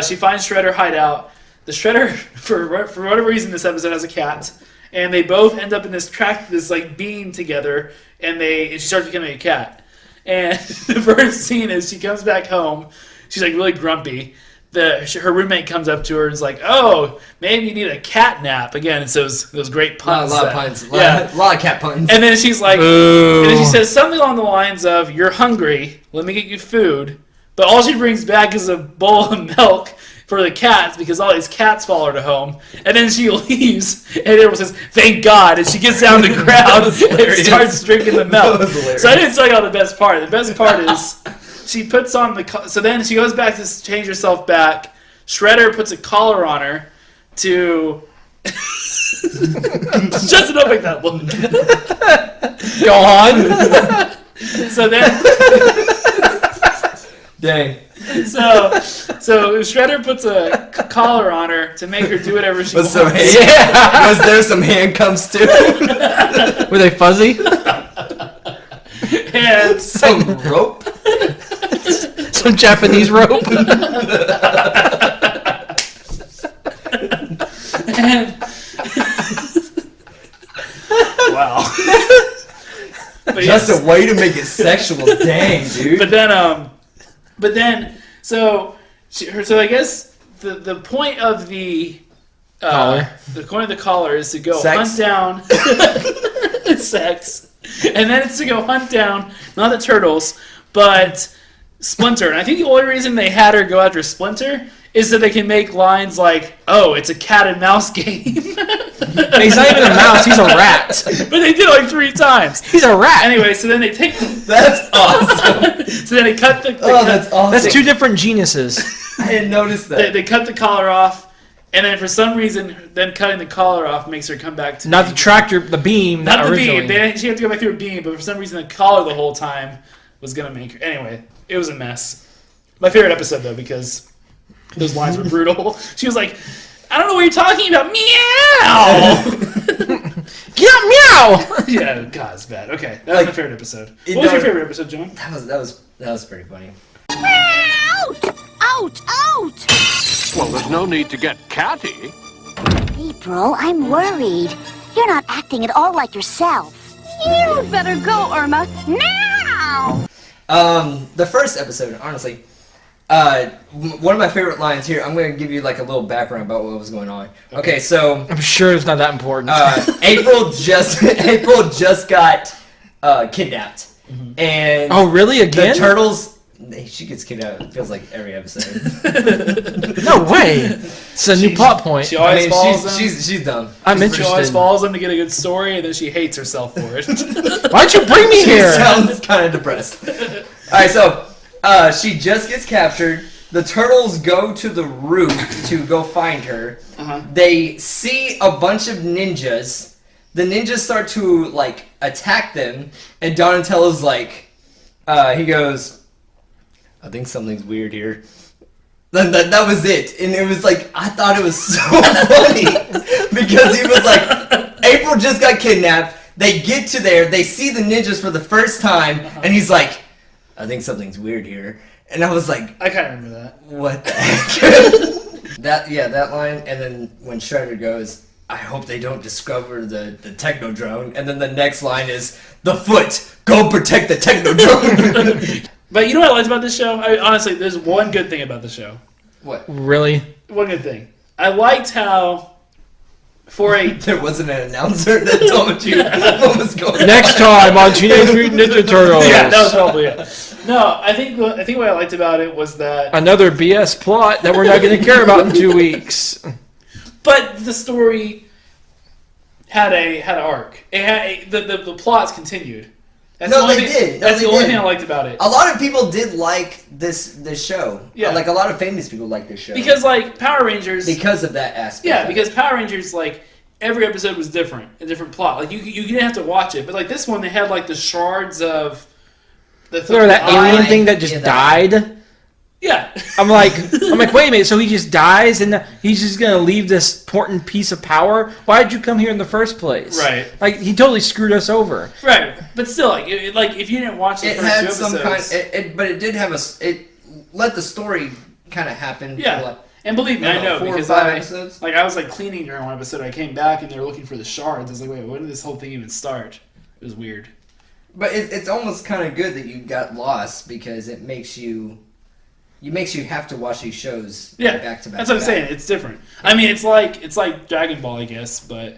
she finds Shredder hideout. The Shredder, for whatever reason, this episode has a cat, and they both end up in this like beam together, and she starts becoming a cat. And the first scene is she comes back home. She's like really grumpy. Her roommate comes up to her and is like, "Oh, maybe you need a cat nap." Again, it's those great puns. A lot of puns. A lot of cat puns. And then she's like, and then she says something along the lines of, "You're hungry. Let me get you food." But all she brings back is a bowl of milk for the cats because all these cats follow her to home. And then she leaves, and everyone says, "Thank God." And she gets down to the ground and starts drinking the milk. So I didn't tell you all the best part. The best part is she puts on so then she goes back to change herself back. Shredder puts a collar on her to... Just don't make that look. Go on. So then... Dang. So Shredder puts a collar on her to make her do whatever she wants. Was there some handcuffs too? Were they fuzzy? And Some rope? Some Japanese rope? Wow. But Just a way to make it sexual. Dang, dude. But then, so I guess the point of the Collar. The point of the collar is to go Sex? hunt down sex, and then it's to go hunt down not the turtles, but Splinter. And I think the only reason they had her go after Splinter is that they can make lines like, "Oh, it's a cat and mouse game." He's not even a mouse, he's a rat. But they did it like 3 times. He's a rat. Anyway, so then they take. That's awesome. So then they cut the. That's awesome. That's 2 different geniuses. I didn't notice that. They cut the collar off, and then for some reason, then cutting the collar off makes her come back to Not the tractor, the beam. not the originally. beam. She had to go back through a beam, but for some reason, the collar the whole time was gonna make her. Anyway, it was a mess. My favorite episode though, because those lines were brutal. She was like, "I don't know what you're talking about." Meow. Get out, meow! Yeah, God, it's bad. Okay, that was my favorite episode. it What was your don't- favorite episode, John? That was pretty funny. Out! Out! Out! Well, there's no need to get catty. April, I'm worried. You're not acting at all like yourself. You better go, Irma, now! The first episode, honestly, one of my favorite lines here. I'm going to give you like a little background about what was going on. Okay, so I'm sure it's not that important. April just got kidnapped, and oh, really? Again? the turtles. She gets kidnapped. It feels like every episode. No way. It's a new plot point. She always falls them. she's dumb. I'm She always interested. follows them to get a good story, and then she hates herself for it. Why'd you bring me She here? sounds kind of depressed. All right, so she just gets captured. The turtles go to the roof to go find her. They see a bunch of ninjas. The ninjas start to like attack them, and Donatello's like, he goes, "I think something's weird here." That was it, and it was like I thought it was so funny because he was like, April just got kidnapped. They get to there, they see the ninjas for the first time, and he's like, "I think something's weird here," and I was like, I kind of remember that. "What the heck?" that line, and then when Shredder goes, "I hope they don't discover the Technodrome," and then the next line is, "The Foot, go protect the Technodrome." But you know what I liked about this show? Honestly, there's one good thing about the show. What? Really? One good thing. I liked how, for a There wasn't an announcer that told you what was going on. Next time on Teenage Mutant Ninja Turtles. yeah, that was probably it. No, I think what I liked about it was that, Another BS plot that we're not going to care about in 2 weeks. but the story had an arc. It had the plots continued. That's No, the only they thing, did. No, That's they the only did. thing I liked about it. A lot of people did like this show. Yeah. Like a lot of famous people like this show. Because like Power Rangers, Because of that aspect. yeah, of it. because Power Rangers like every episode was different, a different plot. Like you didn't have to watch it, but like this one they had like the shards of the Or that eye. alien thing that just Yeah, died. Yeah, Yeah. I'm like, wait a minute. So he just dies, and he's just gonna leave this important piece of power? Why did you come here in the first place? Right. Like he totally screwed us over. Right. But still, like if you didn't watch the It first had two some episodes, but it did have it let the story kind of happen. yeah. For like, And believe me, I know 4 or because 5 I episodes. was like cleaning during one episode. I came back and they were looking for the shards. I was like, wait, when did this whole thing even start? It was weird. But it's almost kind of good that you got lost because it makes you have to watch these shows back to back. That's what I'm saying. It's different. I mean, it's like Dragon Ball, I guess, but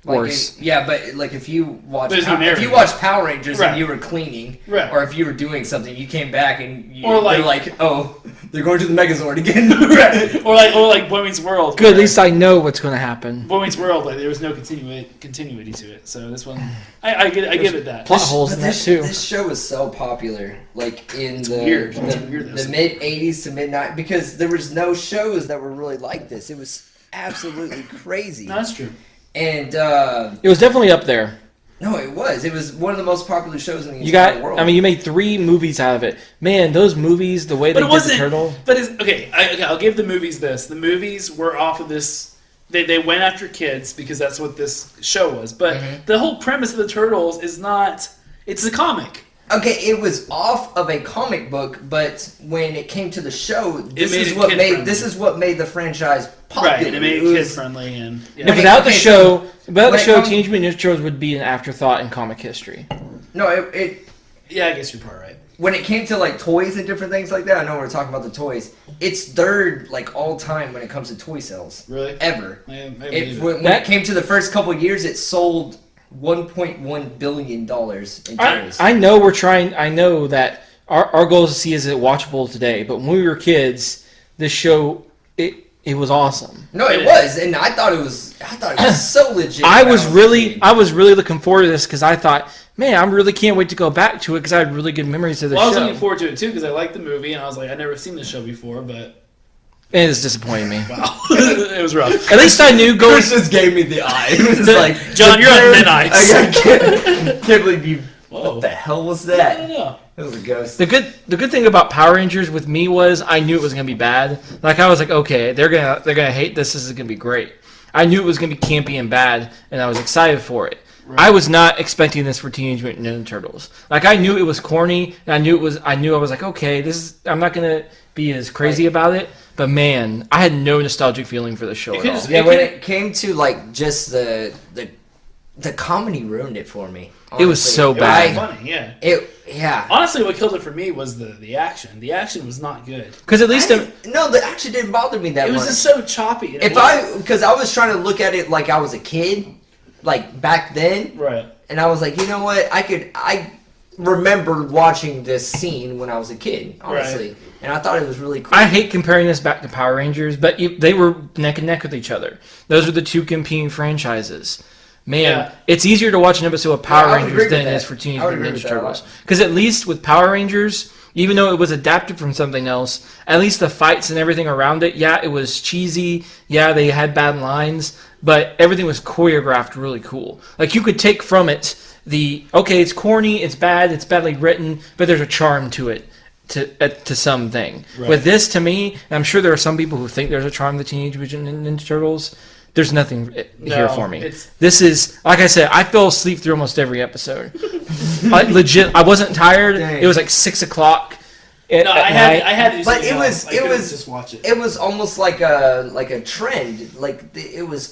Worse. But like if you watch There's no if narrative. you watch Power Rangers Right. and you were cleaning, Right. or if you were doing something, you came back and Or like- they're like, oh, they're going to the Megazord again. right. or like Boy Meets World. Good. At where least I know what's going to happen. Boy Meets World, like there was no continuity to it. So this one, I give it that. Plot holes in that too. This show was so popular, like in weird. It's weird, the mid '80s to mid '90s, because there was no shows that were really like this. It was absolutely crazy. No, that's true. And It was definitely up there. no, it was one of the most popular shows in the You entire got. world. I mean, you made 3 movies out of it. Man, those movies, the way But they it did wasn't. the turtle. But it's okay. I'll give the movies this. The movies were off of this. They went after kids because that's what this show was. But the whole premise of the Turtles is not. It's a comic. Okay, it was off of a comic book, but when it came to the show, this made is it what kid-friendly. this is what made the franchise popular. Right, and it made it was- kid friendly and If When it- without the okay, show, when it comes- Teenage Mutant Ninja Turtles would be an afterthought in comic history. No, it yeah, I guess you're probably right. when it came to like toys and different things like that. I know we're talking about the toys. It's third like all time when it comes to toy sales. Really? Ever. I When believe it came to the first couple of years, it sold $1.1 billion in toys. I know we're trying. I know that our goal is to see is it watchable today. But when we were kids, this show it was awesome. No, it was, and I thought it was so legit. I when was a really kid. looking forward to this because I thought, man, I really can't wait to go back to it because I had really good memories of the Well, I was show. looking forward to it too because I liked the movie and I was like, I'd never seen the show before, but And it's disappointing me. wow, it was rough. At least I knew going. Chris just gave me the eye. It was like, John, you're on thin ice. I can't believe you. Whoa. What the hell was I that? don't know. It was a ghost. The good thing about Power Rangers with me was I knew it was gonna be bad. Like I was like, okay, they're gonna hate this. This is gonna be great. I knew it was gonna be campy and bad, and I was excited for it. Right. I was not expecting this for Teenage Mutant Ninja Turtles. Like I knew it was corny, and I knew I was like, okay, I'm not gonna be as crazy about it. But man, I had no nostalgic feeling for the show at all. Yeah, when it came to like just the comedy ruined it for me. Honestly. It was so It bad. was funny, yeah. Yeah. Honestly, what killed it for me was the action. The action was not good. Because at least No, the action didn't bother me that It much. was just so choppy. Because I was trying to look at it like I was a kid, like back then, right. and I was like, you know what, I remember watching this scene when I was a kid, honestly, Right. and I thought it was really cool. I hate comparing this back to Power Rangers, but they were neck and neck with each other. Those are the two competing franchises. Man, Yeah. it's easier to watch an episode of Yeah, Power I would agree Rangers with than it that. is for Teenage I would Mutant agree Ninja with that a Turtles. lot. Because at least with Power Rangers, even though it was adapted from something else, at least the fights and everything around it, yeah, it was cheesy. Yeah, they had bad lines, but everything was choreographed really cool. Like you could take from it okay, it's corny, it's bad, it's badly written, but there's a charm to it. To something. Right. With this, to me, and I'm sure there are some people who think there's a charm to Teenage Mutant Ninja Turtles. There's nothing here for me. This is, like I said, I fell asleep through almost every episode. Legit, I wasn't tired. Dang. It was like 6 o'clock. No, I had to do But something else. I couldn't just watch it. It was almost like a trend. Like it was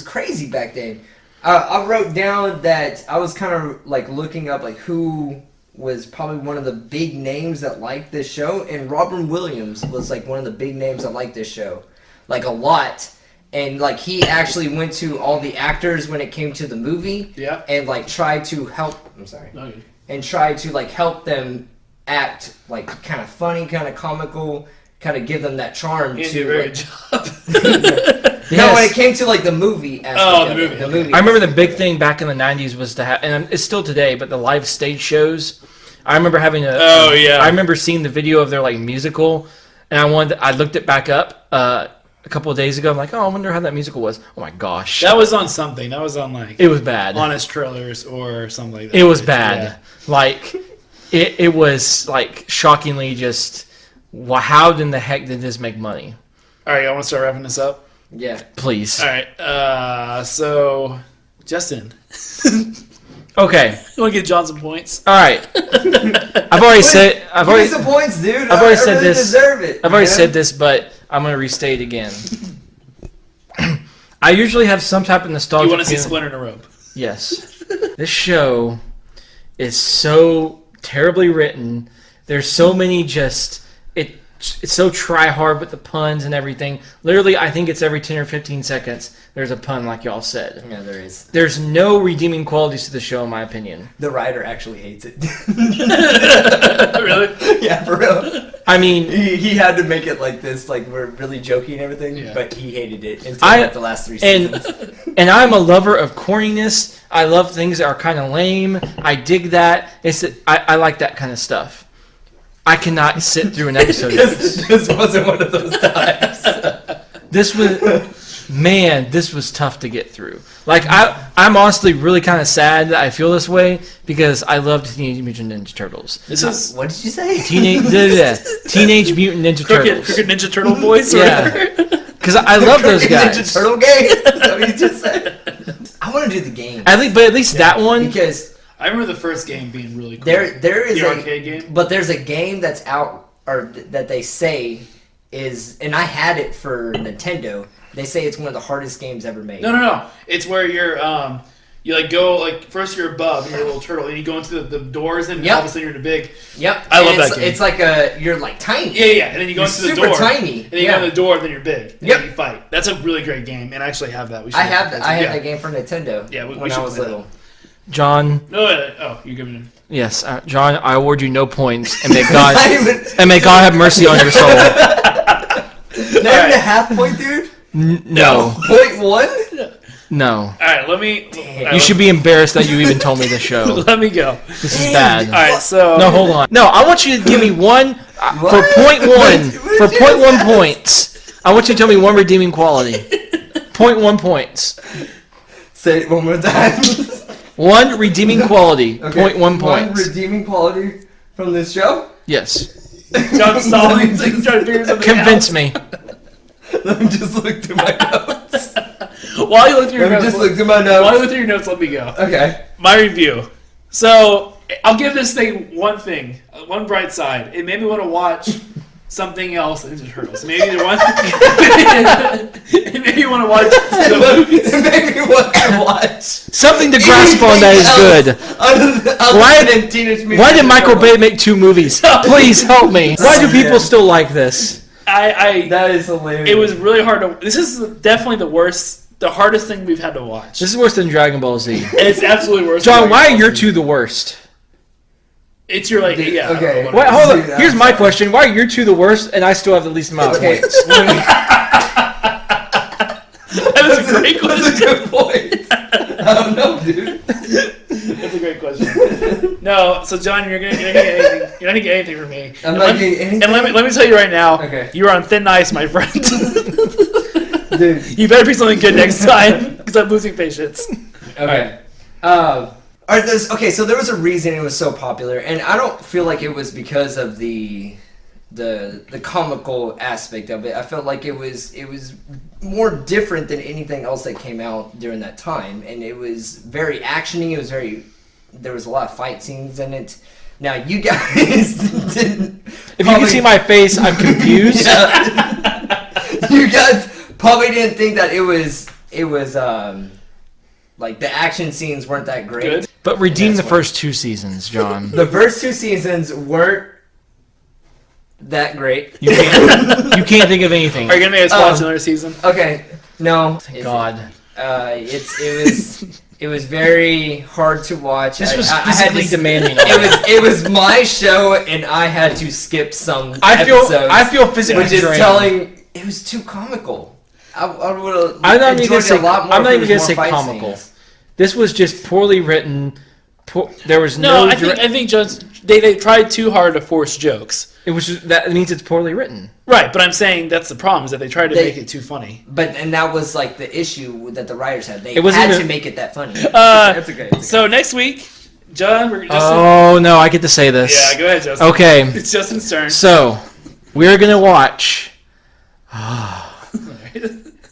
crazy back then. I wrote down that I was kind of like looking up like who was probably one of the big names that liked this show, and Robin Williams was like one of the big names that liked this show, like a lot. And like he actually went to all the actors when it came to the movie, Yeah. and like tried to help. I'm sorry. No, good. And tried to like help them act like kind of funny, kind of comical, kind of give them that charm He to. did a very Like, good job. No, when it came to like the movie aspect. Oh, of the it, movie. the movie. I remember the big thing back in the 90s was to have, and it's still today, but the live stage shows. I remember having Oh, yeah. I remember seeing the video of their like musical, and I looked it back up a couple of days ago. I'm like, oh, I wonder how that musical was. Oh my gosh, That was on something. That was on like it was bad. Honest Trailers or something like that. It was bad. Yeah. Like it was like shockingly just how in the heck did this make money? All right, I want to start wrapping this up. Yeah. Please. All right. So, Justin, Okay. you want to give John some points? All right. I've already said. Give me some points, dude. I've already said really this. Deserve it. I've already said this, but I'm gonna restate again. I usually have some type of nostalgia. You want to see feeling. Splinter in a robe? Yes. This show is so terribly written. There's so many it's so try hard with the puns and everything. Literally, I think it's every 10 or 15 seconds there's a pun, like y'all said. Yeah, there is. There's no redeeming qualities to the show, in my opinion. The writer actually hates it. Really? Yeah, for real. I mean, He had to make it like this, like we're really joking and everything, Yeah. but he hated it until like the last 3 seasons. and I'm a lover of corniness. I love things that are kind of lame. I dig that. I like that kind of stuff. I cannot sit through an episode of this. This wasn't one of those times. This was tough to get through. Like I'm honestly really kind of sad that I feel this way because I loved Teenage Mutant Ninja Turtles. This is What did you say? Teenage Mutant Ninja Turtles. Crooked Ninja Turtle voice. Yeah. Because I love those guys. Ninja Turtle game. Is that what you just said? I want to do the game At least that one. because I remember the first game being really cool. there is the a arcade game. but there's a game that's out or that they say is, and I had it for Nintendo. They say it's one of the hardest games ever made. No. It's where you're you like go like first you're above and you're a little turtle and you go into the doors and all of a sudden you're in a big. Yep. I love And that game. It's like you're like tiny. Yeah, and then you go You're into the super door. tiny. And then you go in the door, then you're big. And Yep. then you fight. That's a really great game, and I actually have that. We should I have that. I had yeah. that game for Nintendo. Yeah, we when should I was play that. little. John, No, you're giving him. yes, John, I award you no points, and may God Not even have mercy on your soul. not even a half point, dude. No, 0.1. no. All right, let me. You should be embarrassed that you even told me the show. Let me go. This is bad. All right, so No, hold on. No, I want you to give me one for What? point one. What For did you point one say? points. I want you to tell me one redeeming quality. 0.1 points. Say it one more time. One redeeming quality. Okay, 0.1 one points. redeeming quality from this show. Yes. John stalling, so he's trying to figure something Convince out. me. Let me just look through my notes. While you look through your Let me notes, just look through my while you notes. look through your notes, let me go. Okay. My review. So I'll give this thing one thing, one bright side. It made me want to watch something else. Ninja Turtles. Maybe the one. It made me want to watch the movies. It made me want to watch Something to grasp on that is good. Why- Why did Michael Bay make 2 movies? Please help me. Why do people still like this? That is hilarious. It was really hard to. This is definitely the hardest thing we've had to watch. This is worse than Dragon Ball Z. It's absolutely worse. John, than why are Dragon your Ball Z. 2 the worst? It's your like yeah. I don't Okay. know what Wait, it is. hold Dude, on. Here's my question. Why are your 2 the worst and I still have the least amount of Okay. points? That is a great That's question. a good point. I don't know, dude. That's a great question. No, so John, you're not gonna get anything. You're not gonna get anything from me. I'm And not let me- getting anything? And let me tell you right now. Okay. You're on thin ice, my friend. Dude. You better be something good next time, because I'm losing patience. Okay. Okay, so there was a reason it was so popular, and I don't feel like it was because of the comical aspect of it. I felt like it was more different than anything else that came out during that time, and it was very actiony. There was a lot of fight scenes in it. Now you guys didn't. If you can see my face, I'm confused. You guys probably didn't think that it was like the action scenes weren't that great. Good. But redeem the That's why. first 2 seasons, John. The first 2 seasons weren't that great. You can't think of anything. Are you gonna make us watch another season? Okay, no. Thank God. It was very hard to watch. This was I had physically to- demanding. It was my show, and I had to skip some I episodes, feel physically which is drained. telling. It was too comical. I would have. I'm not even gonna say. a lot more I'm if not there even was gonna more say fight comical. scenes. This was just poorly written. There was No, no. I think just they tried too hard to force jokes. It was just, that means it's poorly written. Right, but I'm saying that's the problem is that they tried to make it too funny. And that was like the issue that the writers had. They It wasn't had even- to make it that funny. That's okay. So next week, John, we're Justin. Oh no, I get to say this. Yeah, go ahead, Justin. Okay, It's Justin's turn. so we're going to watch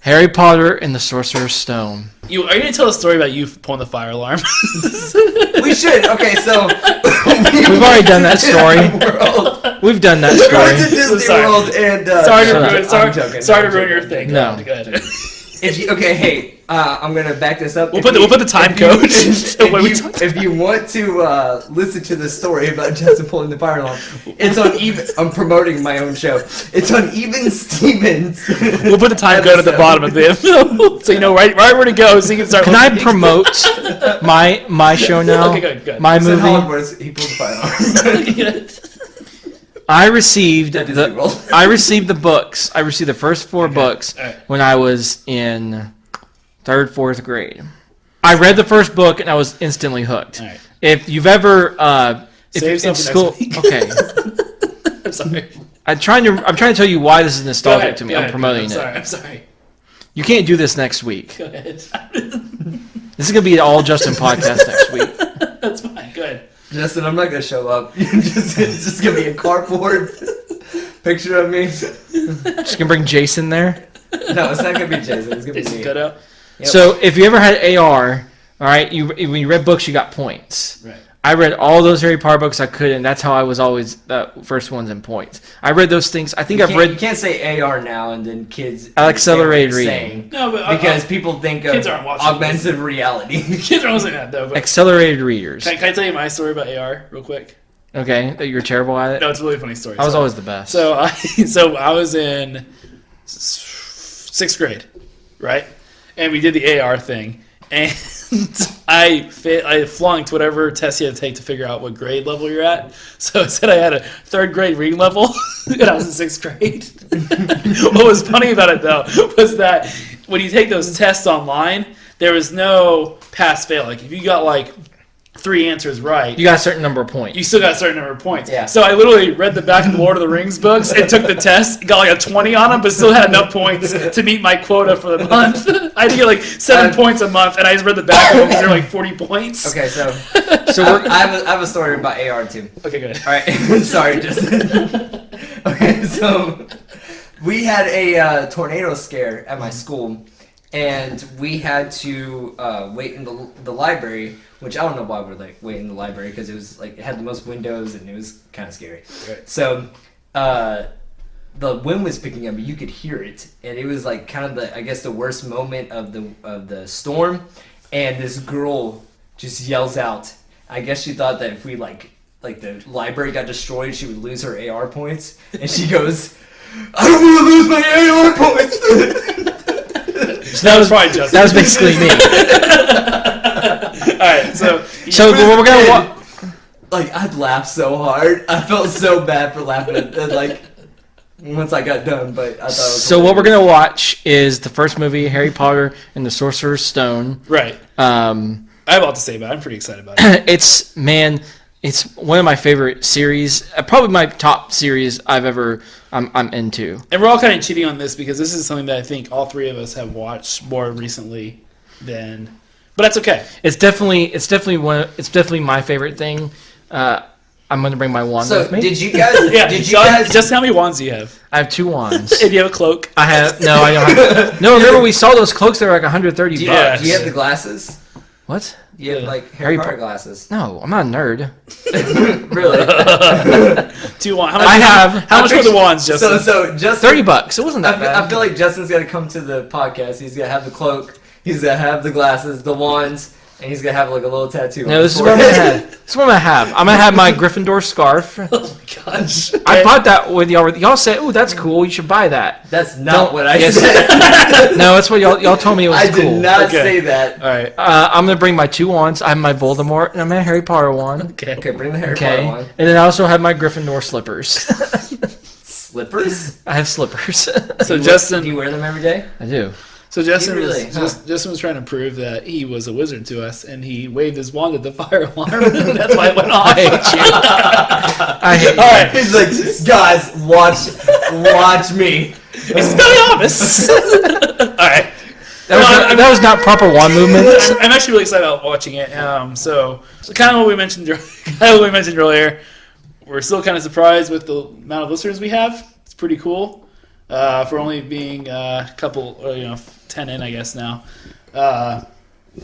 Harry Potter and the Sorcerer's Stone. Are you going to tell a story about you pulling the fire alarm? We should. Okay, so We've already done that story. We've done that We're story. to Disney Sorry. World and Sorry to ruin your thing. No. Go ahead. I'm gonna back this up. We'll put the time code. If you want to listen to the story about Justin pulling the fire alarm, it's on Even. I'm promoting my own show. It's on Even Stevens. We'll put the time code at the bottom of the info, so you know right where to go, so you can start. Can I promote my show now? Okay, good. My So how it movie. was, he pulled the fire alarm. I received Disney World. I received the books. I received the first 4 books Alright. when I was in 3rd, 4th grade. I read the first book and I was instantly hooked. Alright. If you've ever Save in something school, next week. okay. I'm sorry. I'm trying to tell you why this is Go nostalgic ahead, to me. go I'm ahead. promoting it. I'm sorry. You can't do this next week. Go ahead. This is gonna be an all Justin podcast next week. That's fine. Good. Justin, I'm not gonna show up. It's just gonna be a cardboard picture of me. Just gonna bring Jason there. No, it's not gonna be Jason. It's gonna be Jason me. cut out. Yep. So if you ever had AR, all right, when you read books, you got points. Right. I read all those Harry Potter books I could, and that's how I was always the first ones in points. I read those things. I think You I've can't- You read can't say AR now and then kids. Accelerated understand what you're reading. saying. No, but Because people think of kids aren't watching augmented reality. kids are listening to that though. But accelerated readers. can I tell you my story about AR real quick? Okay, that you're terrible at it. No, it's a really funny story. I was So- always the best. So I was in 6th grade, right? And we did the AR thing, and I flunked whatever test you had to take to figure out what grade level you're at. So it said I had a 3rd grade reading level, and I was in 6th grade. What was funny about it though was that when you take those tests online, there was no pass fail. Like if you got like 3 answers right, you got a certain number of points. you still got a certain number of points. Yeah. So I literally read the back of the Lord of the Rings books and took the test, got like a 20 on them, but still had enough points to meet my quota for the month. I had to get like 7 points a month, and I just read the back of them because they were like 40 points. Okay, so So I have a story about AR too. Okay, good. All right, sorry, Justin. Okay, so we had a tornado scare at my school, and we had to wait in the library. Which I don't know why we're like waiting in the library because it was like it had the most windows and it was kind of scary. Right. So the wind was picking up, you could hear it, and it was like kind of the worst moment of the storm. And this girl just yells out. I guess she thought that if we like the library got destroyed, she would lose her AR points, and she goes, "I don't want to lose my AR points." So that was probably Justin. That was basically me. All right, so So we're gonna Like I'd laugh so hard. I felt so bad for laughing at like once I got done, but I thought. It was So what we're gonna watch is the first movie, Harry Potter and the Sorcerer's Stone. right. I have a lot to say about it. I'm pretty excited about it. It's one of my favorite series, probably my top series I'm into. And we're all kind of cheating on this because this is something that I think all 3 of us have watched more recently than. But that's okay. It's definitely my favorite thing. I'm gonna bring my wand So with me. did you guys? Yeah. Did you guys? Just how many wands do you have? I have 2 wands. And you have a cloak. I don't have. No, remember we saw those cloaks that were like 130 Yeah. bucks. Do you have the glasses? What? You have Yeah. like Harry Harry Potter Po- glasses. No, I'm not a nerd. Really? 2 wands. How much, I have. How much were the wands, Justin? So Justin. $30. It wasn't that bad. I feel like Justin's gonna come to the podcast. He's gonna have the cloak. He's gonna have the glasses, the wands, and he's gonna have like a little tattoo. No, on this his is what I'm gonna forehead. have. This is what I'm gonna have. I'm gonna have my Gryffindor scarf. Oh my gosh. I bought that with y'all. Y'all said, "Oh, that's cool. You should buy that." That's not Don't- what I yes. said. No, that's what y'all told me it was I cool. did not Okay. say that. All right. I'm gonna bring my 2 wands. I have my Voldemort and I'm a Harry Potter wand. Okay. Okay, bring the Harry Okay, Potter one. and then I also have my Gryffindor slippers. Slippers? I have slippers. So Do Justin, you wear them every day? I do. So Justin Really? Justin was trying to prove that he was a wizard to us, and he waved his wand at the fire alarm. That's why it went off. I hate you. All right. He's like, guys, watch me. Expelliarmus. All right. That was not proper wand movement. I'm actually really excited about watching it. So kind of what we mentioned earlier. We're still kind of surprised with the amount of listeners we have. It's pretty cool for only being a couple, 10 in, I guess now.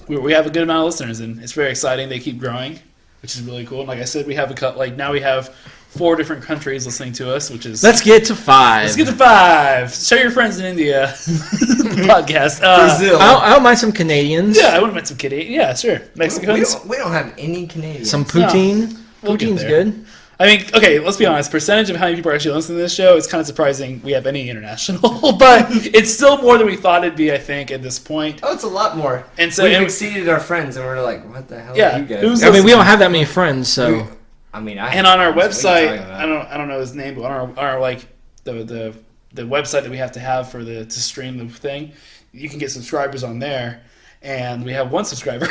We have a good amount of listeners, and it's very exciting. They keep growing, which is really cool. And like I said, we have now we have 4 different countries listening to us, which is Let's get to 5. Let's get to 5. Show your friends in India. Podcast. Brazil. I don't mind some Canadians. Yeah, I wouldn't mind some Canadian. Yeah, sure. Mexicans. We don't have any Canadians. Some poutine. We'll get Poutine's there. good. I mean, okay, let's be honest. Percentage of how many people are actually listening to this show is kind of surprising we have any international, but it's still more than we thought it'd be, I think, at this point. Oh, it's a lot more. And so We've and- exceeded our friends, and we're like, what the hell Yeah, are you guys? who's- I mean, we don't have that many friends, so. And on our what are you website, talking about? I don't know his name, but on our like the website that we have to have to stream the thing, you can get subscribers on there, and we have 1 subscriber.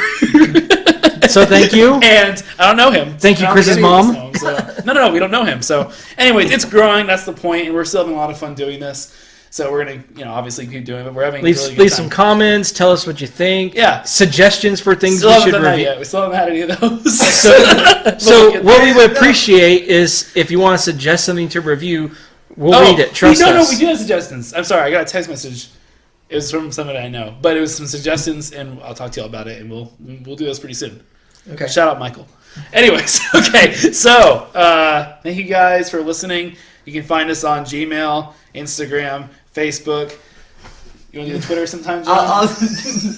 So thank you. And I don't know him. Thank you, I don't Chris's think any of us mom. know him, so. No, we don't know him. So, anyways, it's growing. That's the point, and we're still having a lot of fun doing this. So we're gonna, obviously keep doing it. We're having Leave, really good leave time. some comments. Tell us what you think. Yeah. Suggestions for things Still we haven't should done that review. yet. We still haven't had any of those. So what we would appreciate is if you want to suggest something to review, we'll read it. Trust No, us. we do have suggestions. I'm sorry, I got a text message. It was from somebody I know, but it was some suggestions, and I'll talk to y'all about it, and we'll do this pretty soon. Okay. Shout out Michael. Anyways, okay, so thank you guys for listening. You can find us on Gmail, Instagram, Facebook. You want to do the Twitter sometime, John?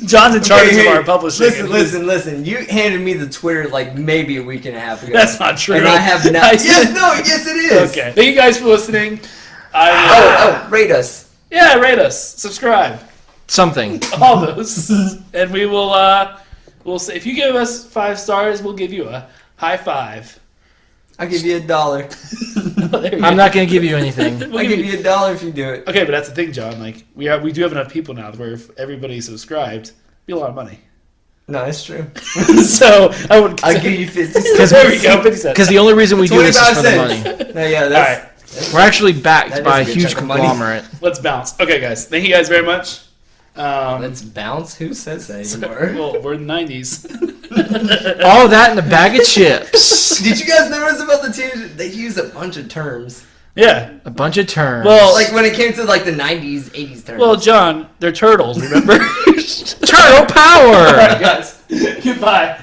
John's in charge of our publishing. Listen. You handed me the Twitter like maybe a week and a half ago. That's not true. And I have not. Yes, it is. Okay. Thank you guys for listening. Rate us. Yeah, rate us. Subscribe. Something. All those. And we will, we'll say, if you give us 5 stars, we'll give you a high five. I'll give you $1. There you I'm go. not going to give you anything. I'll give you $1 if you do it. Okay, but that's the thing, John. Like we do have enough people now where if everybody subscribed, it'd be a lot of money. No, it's true. So I would. I'll give you 50 cents. Because There we go. 50 cents. Because the only reason we do this is for the 25 money. cents. No, yeah, All that's. right, We're actually backed That by a is a good huge chunk of money. conglomerate. let's bounce. Okay, guys. Thank you guys very much. Let's bounce. Who says that anymore? Well, we're in the 90s. All that in a bag of chips. Did you guys notice about the teams? They use a bunch of terms. Yeah. A bunch of terms. Well, Like when it came to like the 90s, 80s terms. well, John, they're turtles. Remember? turtle power. All right, guys. Goodbye.